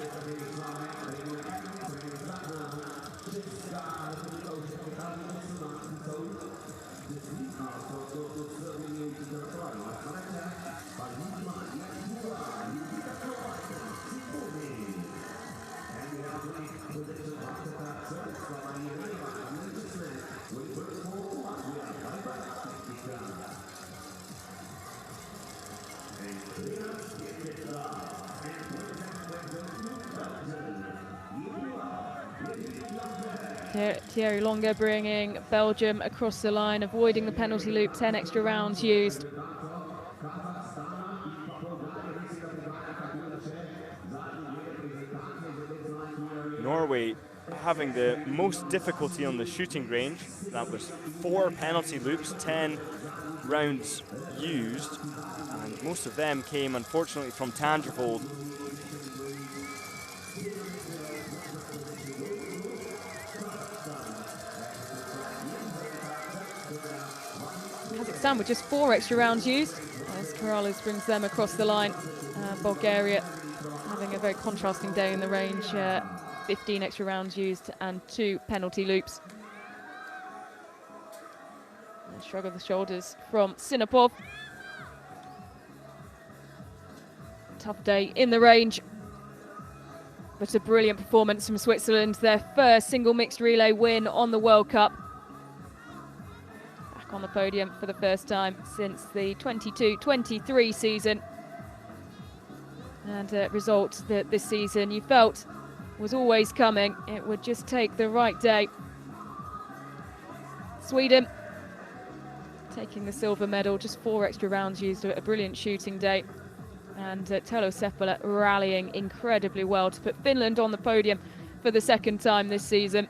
[SPEAKER 1] Thierry Longa bringing Belgium across the line, avoiding the penalty loop, 10 extra rounds used.
[SPEAKER 2] Norway having the most difficulty on the shooting range. That was 4 penalty loops, 10 rounds used, and most of them came unfortunately from Tangervold.
[SPEAKER 1] Kazakhstan with just 4 extra rounds used as Karalis brings them across the line. Bulgaria having a very contrasting day in the range, 15 extra rounds used and 2 penalty loops. And shrug of the shoulders from Sinopov. Tough day in the range, but a brilliant performance from Switzerland, their first single mixed relay win on the World Cup. Back on the podium for the first time since the 22-23 season. And a result that this season you felt was always coming. It would just take the right day. Sweden taking the silver medal, just 4 extra rounds used, a brilliant shooting day. And Telo Seppälä rallying incredibly well to put Finland on the podium for the second time this season.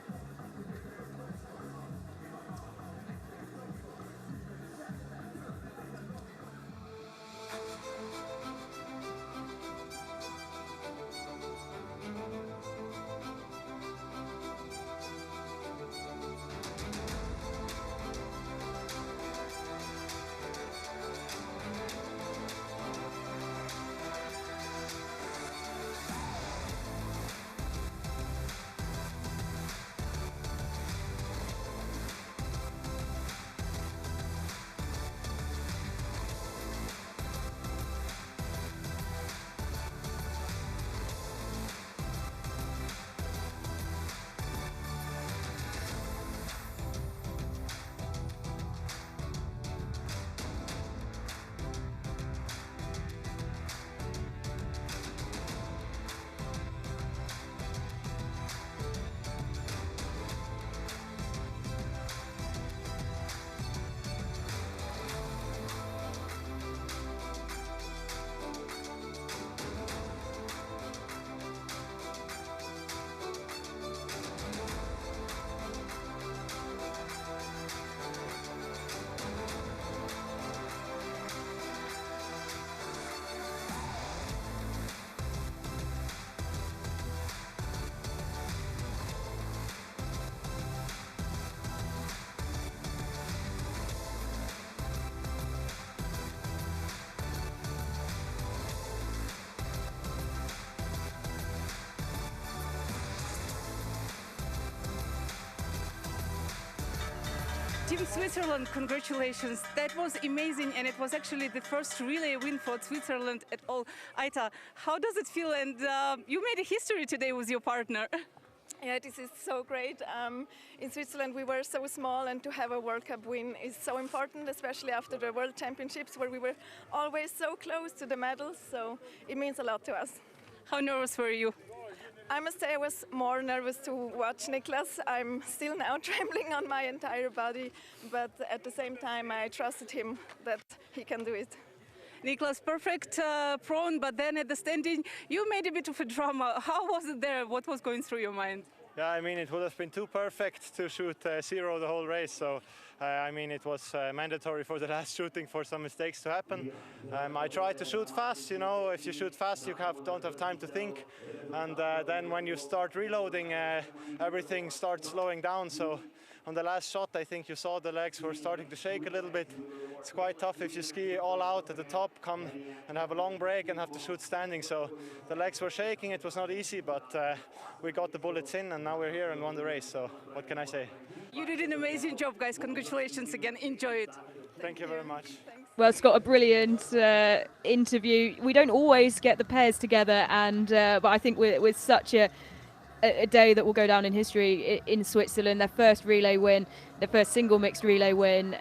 [SPEAKER 3] Team Switzerland, congratulations. That was amazing, and it was actually the first relay win for Switzerland at all. Aita, how does it feel? And you made a history today with your partner.
[SPEAKER 4] Yeah, this is so great. In Switzerland we were so small, and to have a World Cup win is so important, especially after the World Championships where we were always so close to the medals, so it means a lot to us.
[SPEAKER 3] How nervous were you?
[SPEAKER 4] I must say I was more nervous to watch Niklas. I'm still now trembling on my entire body, but at the same time I trusted him that he can do it.
[SPEAKER 3] Niklas, perfect prone, but then at the standing you made a bit of a drama. How was it there? What was going through your mind?
[SPEAKER 5] Yeah, I mean, it would have been too perfect to shoot zero the whole race. So, I mean, it was mandatory for the last shooting for some mistakes to happen. I tried to shoot fast. You know, if you shoot fast, you don't have time to think. And then when you start reloading, everything starts slowing down. So on the last shot, I think you saw the legs were starting to shake a little bit. It's quite tough if you ski all out at the top, come and have a long break and have to shoot standing. So the legs were shaking. It was not easy, but we got the bullets in, and now we're here and won the race. So what can I say?
[SPEAKER 3] You did an amazing job, guys. Congratulations again. Enjoy it.
[SPEAKER 5] Thank you very much.
[SPEAKER 1] Well, Scott, a brilliant interview. We don't always get the pairs together, and but I think with such a day that will go down in history in Switzerland, their first relay win, their first single mixed relay win.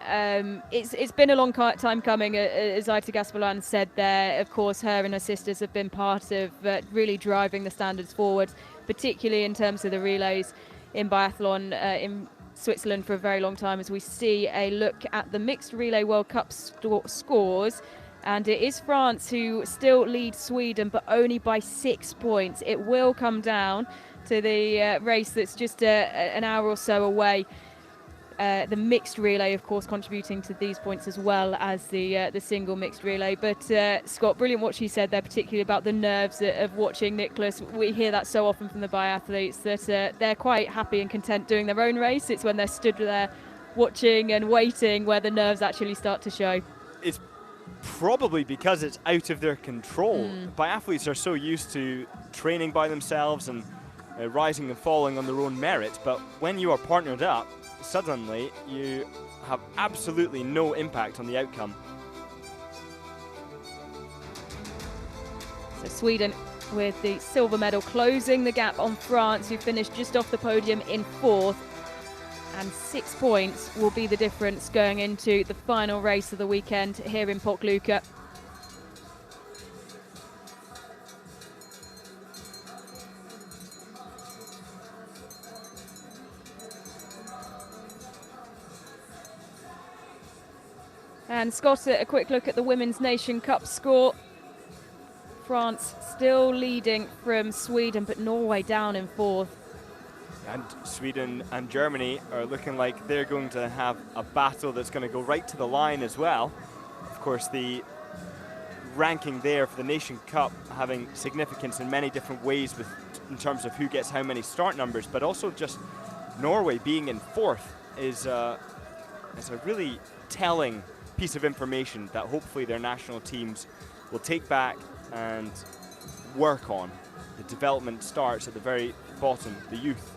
[SPEAKER 1] It's been a long time coming, as Aita Gaspalan said there. Of course, her and her sisters have been part of really driving the standards forward, particularly in terms of the relays in biathlon in Switzerland for a very long time, as we see a look at the Mixed Relay World Cup scores. And it is France who still leads Sweden, but only by 6 points. It will come down to the race that's just an hour or so away. The mixed relay, of course, contributing to these points as well as the single mixed relay. But Scott, brilliant what she said there, particularly about the nerves of watching Niklas. We hear that so often from the biathletes, that they're quite happy and content doing their own race. It's when they're stood there watching and waiting where the nerves actually start to show.
[SPEAKER 2] It's probably because it's out of their control. Biathletes are so used to training by themselves and rising and falling on their own merit, but when you are partnered up, suddenly you have absolutely no impact on the outcome.
[SPEAKER 1] So Sweden with the silver medal, closing the gap on France, who finished just off the podium in 4th. And 6 points will be the difference going into the final race of the weekend here in Pokljuka. And Scott, a quick look at the Women's Nation Cup score. France still leading from Sweden, but Norway down in fourth.
[SPEAKER 2] And Sweden and Germany are looking like they're going to have a battle that's going to go right to the line as well. Of course, the ranking there for the Nation Cup having significance in many different ways in terms of who gets how many start numbers, but also just Norway being in fourth is a really telling piece of information that hopefully their national teams will take back and work on. The development starts at the very bottom, the youth.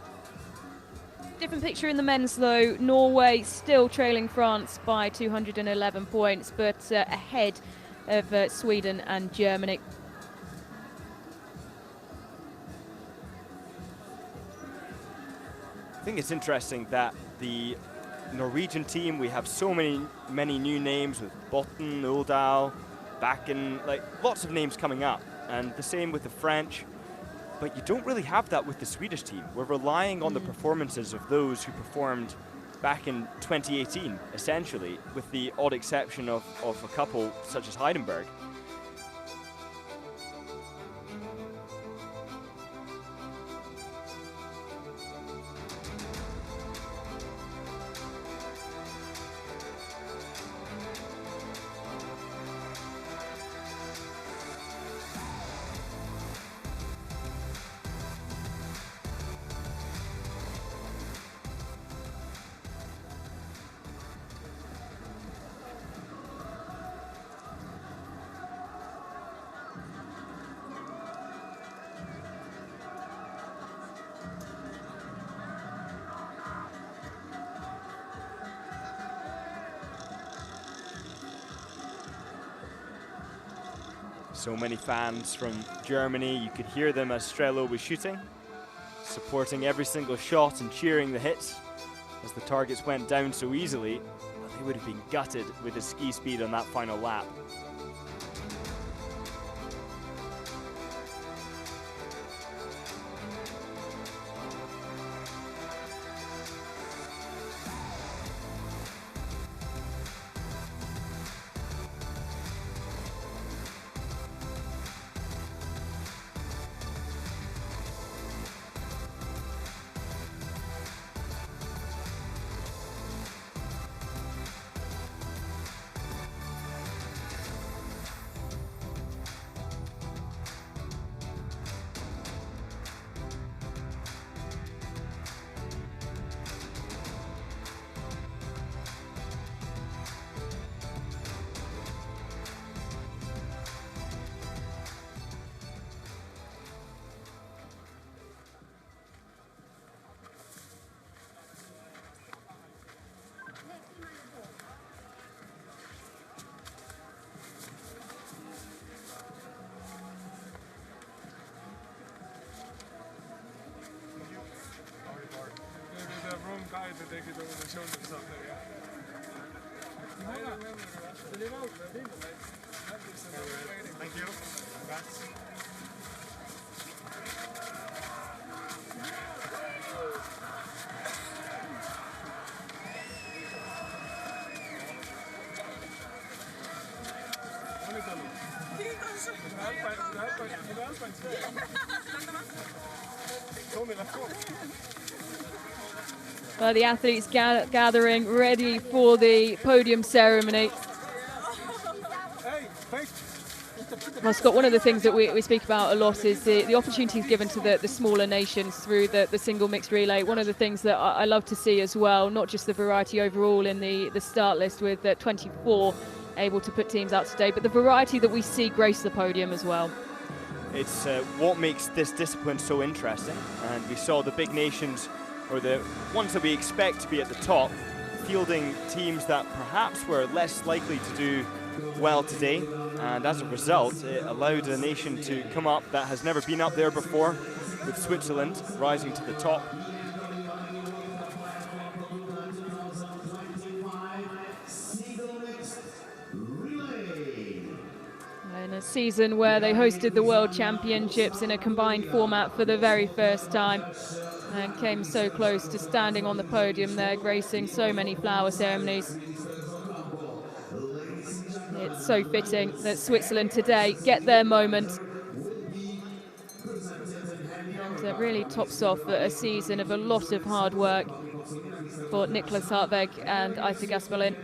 [SPEAKER 1] Different picture in the men's though. Norway still trailing France by 211 points, but ahead of Sweden and Germany.
[SPEAKER 2] I think it's interesting that the Norwegian team, we have so many new names with Botten, Uldal, Bakken, like lots of names coming up, and the same with the French. But you don't really have that with the Swedish team. We're relying on the performances of those who performed back in 2018, essentially, with the odd exception of a couple such as Heidenberg. So many fans from Germany. You could hear them as Strelo was shooting, supporting every single shot and cheering the hits as the targets went down so easily. But they would have been gutted with his ski speed on that final lap.
[SPEAKER 5] Thank you. Congrats.
[SPEAKER 1] Well, the athletes gathering ready for the podium ceremony. Well, Scott, one of the things that we speak about a lot is the opportunities given to the smaller nations through the single mixed relay. One of the things that I love to see as well, not just the variety overall in the start list with 24 able to put teams out today, but the variety that we see grace the podium as well.
[SPEAKER 2] It's what makes this discipline so interesting, and we saw the big nations, or the ones that we expect to be at the top, fielding teams that perhaps were less likely to do well today, and as a result it allowed a nation to come up that has never been up there before, with Switzerland rising to the top.
[SPEAKER 1] In a season where they hosted the World Championships in a combined format for the very first time, and came so close to standing on the podium there, gracing so many flower ceremonies. It's so fitting that Switzerland today get their moment really tops off a season of a lot of hard work for Niklas Hartveg and Aita Gasperlin.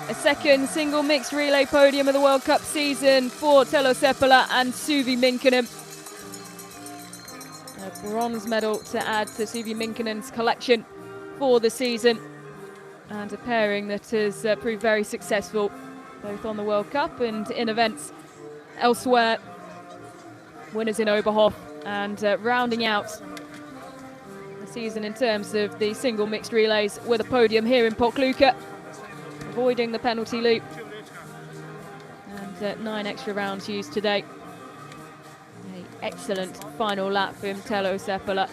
[SPEAKER 1] A second single mixed relay podium of the World Cup season for Telo Seppälä and Suvi Minkkinen. A bronze medal to add to Suvi Minkkinen's collection for the season, and a pairing that has proved very successful both on the World Cup and in events elsewhere. Winners in Oberhof, and rounding out the season in terms of the single mixed relays with a podium here in Pokljuka, avoiding the penalty loop, and 9 extra rounds used today. An excellent final lap from Telo Seppälä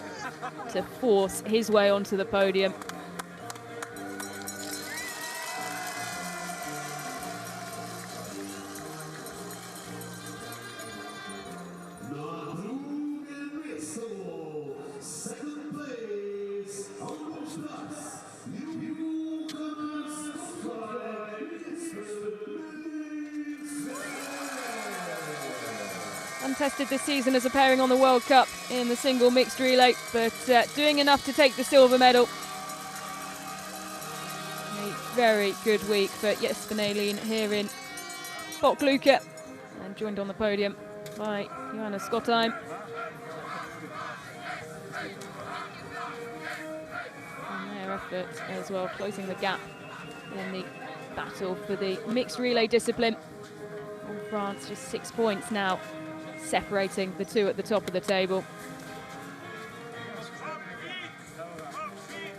[SPEAKER 1] to force his way onto the podium. Untested this season as a pairing on the World Cup in the single mixed relay, but doing enough to take the silver medal. A very good week for Jesper Nälin here in Pokljuka, and joined on the podium by Johanna Skottheim. And their effort as well, closing the gap in the battle for the mixed relay discipline. And France just 6 points now, separating the two at the top of the table.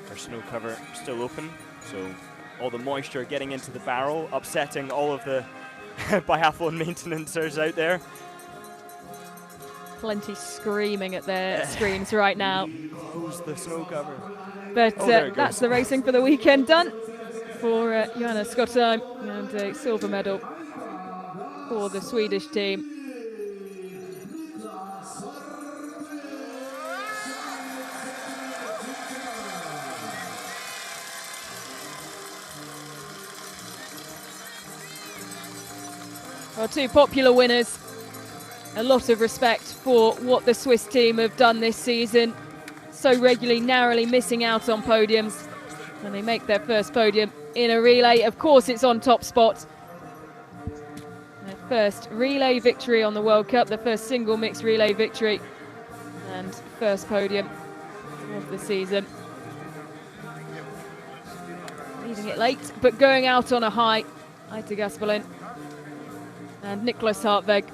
[SPEAKER 2] Our snow cover still open, so all the moisture getting into the barrel, upsetting all of the biathlon maintenancers out there.
[SPEAKER 1] Plenty screaming at their screens right now.
[SPEAKER 2] Close the snow cover.
[SPEAKER 1] But that's the racing for the weekend done for Johanna Skottheim, and a silver medal for the Swedish team. Well, two popular winners. A lot of respect for what the Swiss team have done this season. So regularly, narrowly missing out on podiums. And they make their first podium in a relay. Of course, it's on top spot. Their first relay victory on the World Cup, the first single mixed relay victory, and first podium of the season. Leaving it late, but going out on a high. Aita Gasperlin and Niklas Hartveg.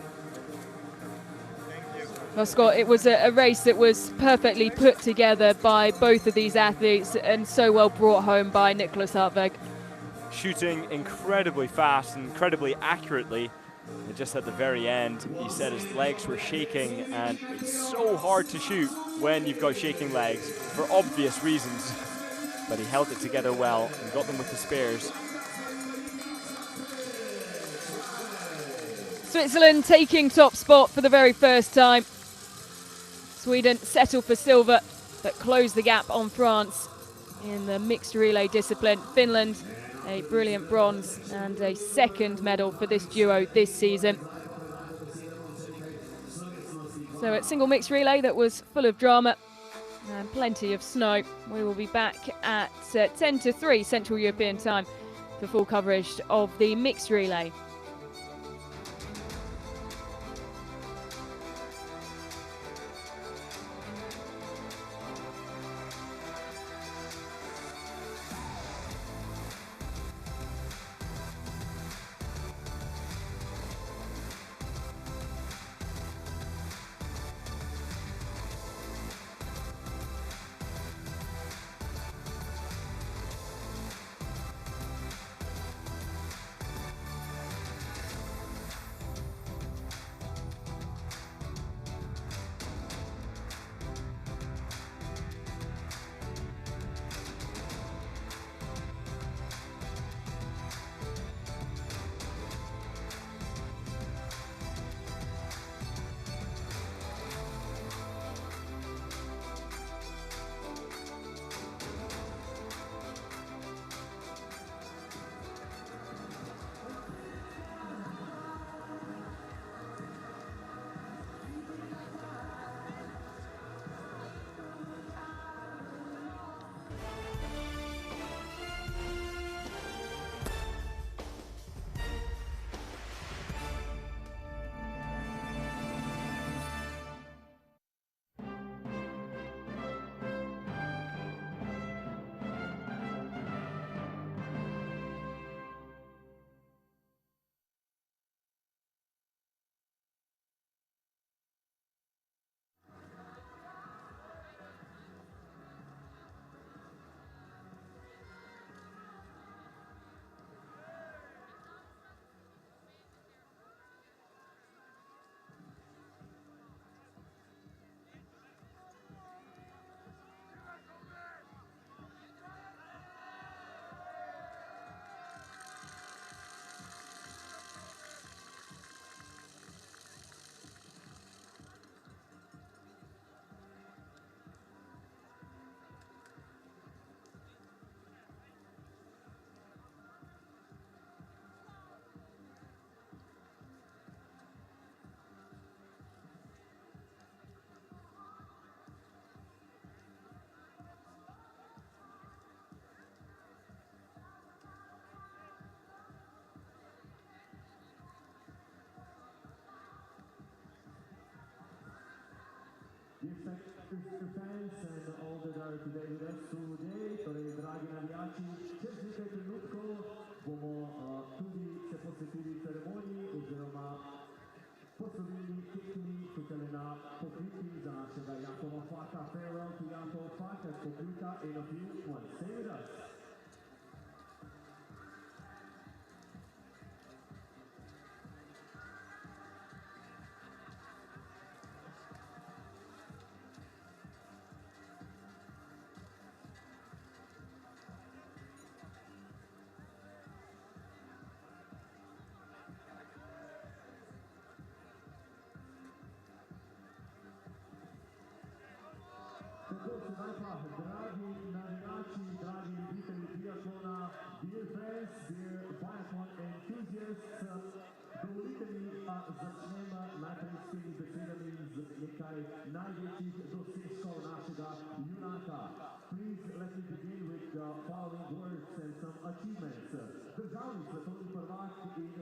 [SPEAKER 1] Well, Scott, it was a race that was perfectly put together by both of these athletes, and so well brought home by Niklas Hartveg.
[SPEAKER 2] Shooting incredibly fast and incredibly accurately. And just at the very end, he said his legs were shaking, and it's so hard to shoot when you've got shaking legs for obvious reasons. But he held it together well and got them with the spares.
[SPEAKER 1] Switzerland taking top spot for the very first time. Sweden settled for silver, but closed the gap on France in the mixed relay discipline. Finland, a brilliant bronze and a second medal for this duo this season. So at single mixed relay that was full of drama and plenty of snow. We will be back at 10 to 3 Central European time for full coverage of the mixed relay.
[SPEAKER 6] Dear fans and all that are today with us today, torej dragi navijači, čez nekaj trenutkov bomo tudi se posvetili ceremoniji oziroma poslovili tekmi tukaj na Pokljuki za našega Jakova Faka. Farewell to Jakov Faka at Pokljuka in a few months. Stay with us. Tako sedaj pa, dragi navijači, dragi ljubitelji biatlona, dear friends, dear biathlon enthusiasts, dovolite mi, da začnem najprej s temi besedami z nekaj največjih dosežkov našega junaka. Please let me begin with the following words and some achievements. Državni svetovni prvak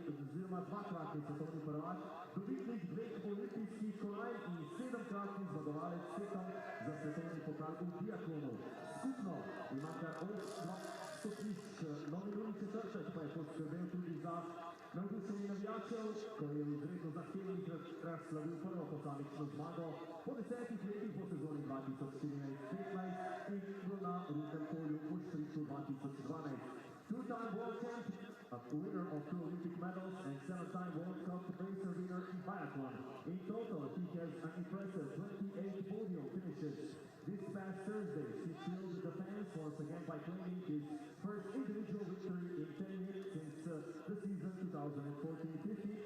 [SPEAKER 6] oziroma dvakratni svetovni prvak, dobitnik 2 olimpijskih kolajn in 7-kratni zmagovalec tekem za svetovni pokal v biatlonu. Skupno ima kar 8 stopničk. Novi četrtek pa je poskrbel tudi za navdušenje navijačev, ko je v izredno zahtevnih razslavil prvo posamično zmago po 10 letih po sezoni 2014-15 in bil na Ruskem polju v Štriču 2012. Two-time world champion, a winner of 2 Olympic medals and 7-time World Cup racer winner in biathlon. In total, he has an impressive 28 podium finishes. This past Thursday, he thrilled the fans once again by claiming his first individual victory in 10 years since the season 2014-15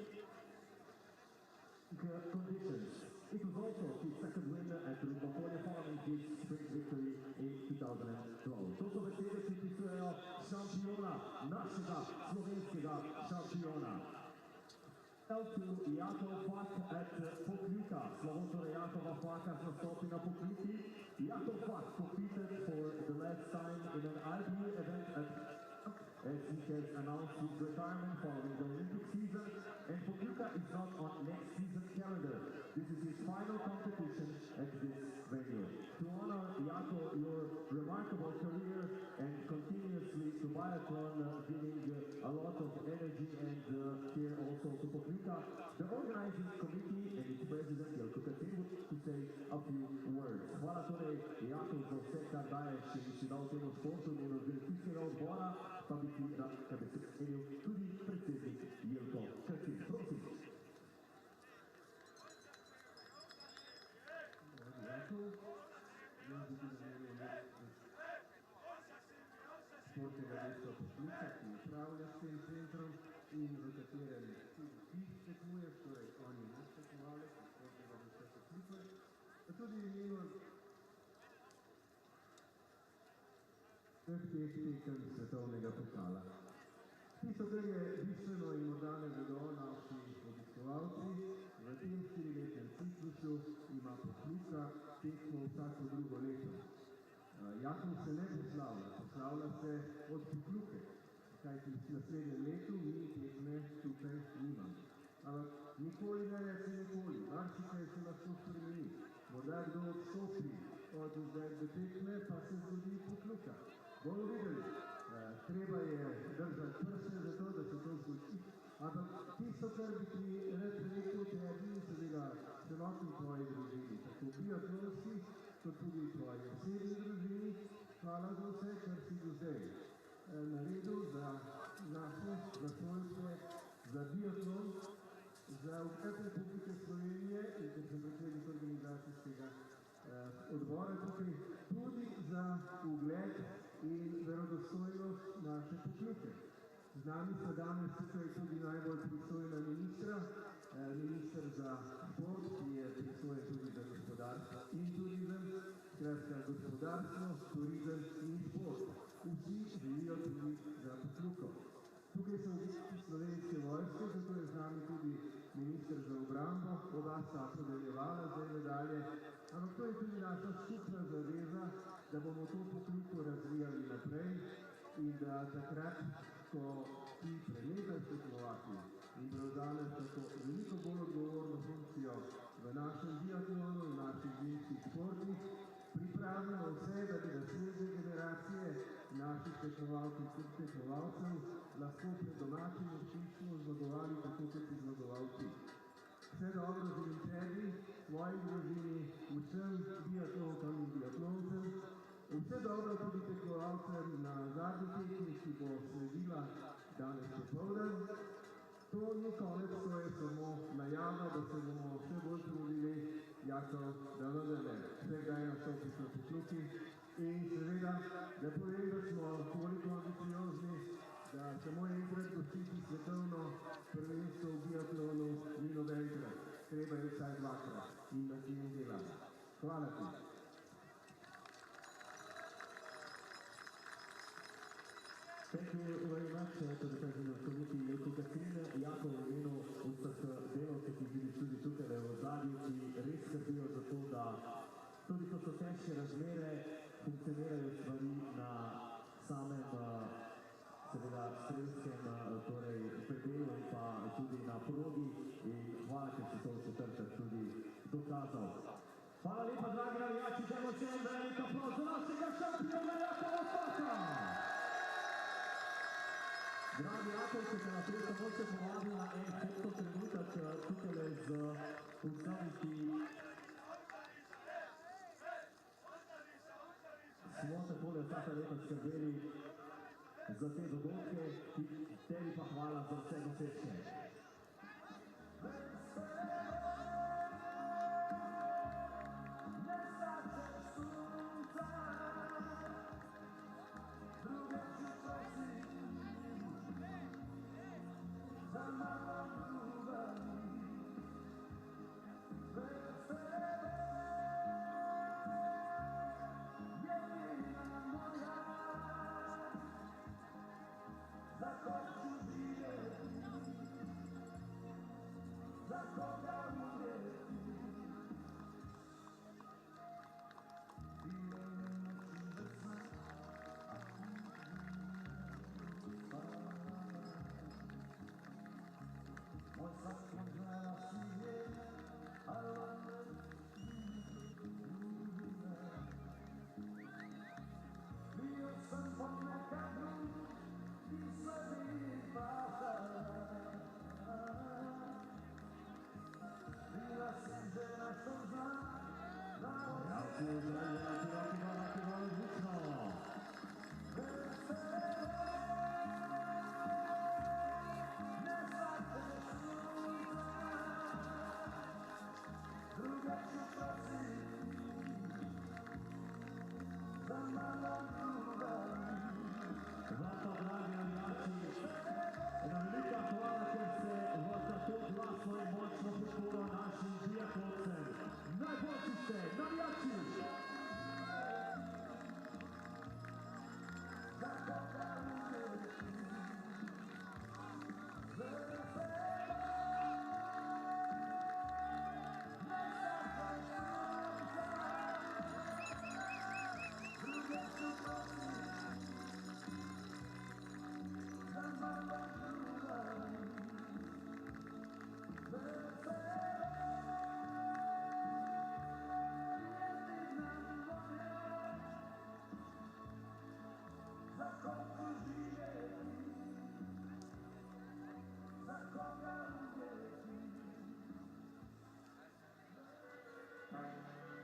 [SPEAKER 6] conditions. It was also his second win at Pokljuka following his sprint victory in 2012. To so besede, ki pripisujejo šampiona, našega slovenskega šampiona. To Jakov Fak at Pokljuka. Slovo torej Jakova Faka z nastopi na Pokljuki. Jakov Fak competed for the last time in an IBU event at as he has announced his retirement following the Olympic season, and Pokljuka is not on next season's calendar. This is his final competition at this venue. To honor Jako, your remarkable career and continuously to biathlon, giving a lot of energy and here also to Pokljuka, the organizing committee and its president Jelko Katin would to say a few words. Hvala torej Jako za vse, kar daješ in si dal temu športu in organizacijskega odbora, pa bi ti da, da bi se smenil tudi predsednik Jelko Katin. Prosim. Športnega mesta Pokljuka, ki upravlja s tem centrom in v katerem ti tekmuješ, torej oni ne tekmovalec, športnega mesta Pokljuka, pa tudi imeno vseh teh tekem svetovnega pokala. Tisto, kar je bistveno in morda ne vedo naši obiskovalci, v tem 4-letnem ciklusu ima Pokljuka tekmo vsako drugo leto. Jakov se ne poslavlja se od Pokljuke, kajti v naslednjem letu mi tekme tukaj nimamo. Ampak nikoli ne reče nikoli, marsikaj se lahko spremeni. Morda kdo odstopi od izvedbe tekme, pa se zgodi Pokljuka. Bomo videli, treba je držati prste za to, da se to zgodi. Ampak tisto, kar bi ti rad rekel, tebi in seveda celotni tvoji družini, tako biatlonski, kot tudi tvoji osebni družini, hvala za vse, kar si do zdaj naredil za naše, za svojce, za biatlon, za ukrep Republike Slovenije in ker sem predsednik organizacijskega odbora tukaj, tudi za ugled in verodostojnost naše Pokljuke. Z nami sta danes tukaj tudi najbolj pristojna ministra, minister za šport, ki je pristojen tudi za gospodarstvo in turizem, skratka gospodarstvo, turizem in šport. Vsi živijo tudi za Pokljuko. Tukaj so slovenske vojske, zato je z nami tudi minister za obrambo, oba sta podeljevala zdaj medalje, ampak to je tudi naša skupna zaveza, da bomo to Pokljuko razvijali naprej in da takrat, ko ti prenehaš tekmovati in prevzameš tako veliko bolj odgovorno funkcijo v našem biatlonu, v naših zimskih tekmovalci vseh tekmovalcev lahko pred domačim občinstvom zmagovali tako kot zmagovalci. Vse dobro želim tebi, tvoji družini, vsem biatlonkam in biatloncem, vse dobro tudi tekmovalcem na zadnji tekmi, ki bo sledila danes popoldan. To ni konec, to je samo najava, da se bomo še bolj trudili, jako da vendarle vse kdaj nastopiš na Pokljuki. In seveda, da povem, da smo toliko ambiciozni, da samo enkrat gostiti svetovno prvenstvo v biatlonu ni nobenkrat. Treba je vsaj dvakrat in na tem delamo. Hvala ti.
[SPEAKER 7] Thank you very much to the President of the Committee, Jelko Kacin, Jako v imenu vseh delavcev, ki bili tudi tukaj v ozadju, ki res skrbijo za to, da tudi ko so težke razmere, funkcionirajo stvari na samem seveda strelskem predelu in pa tudi na progi in hvala, ker si to v četrtek tudi dokazal. Hvala lepa, dragi navijači, dajmo še en velik aplauz za našega šampiona Jaka Osaka! Dragi Jakov, če te naprej samo še povabil na en foto trenutek tukaj z vsemi, ki smo takole vsaka leta skrbeli za te dogodke, tebi pa hvala za vse dosežke.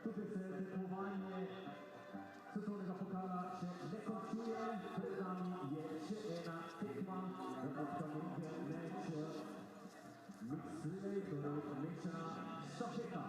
[SPEAKER 7] Tukaj se tekmovanje svetovnega pokala še ne končuje, pred nami je še ena tekma, odpravljenke meč mixed relay, torej mešana štafeta.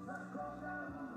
[SPEAKER 6] Zakopał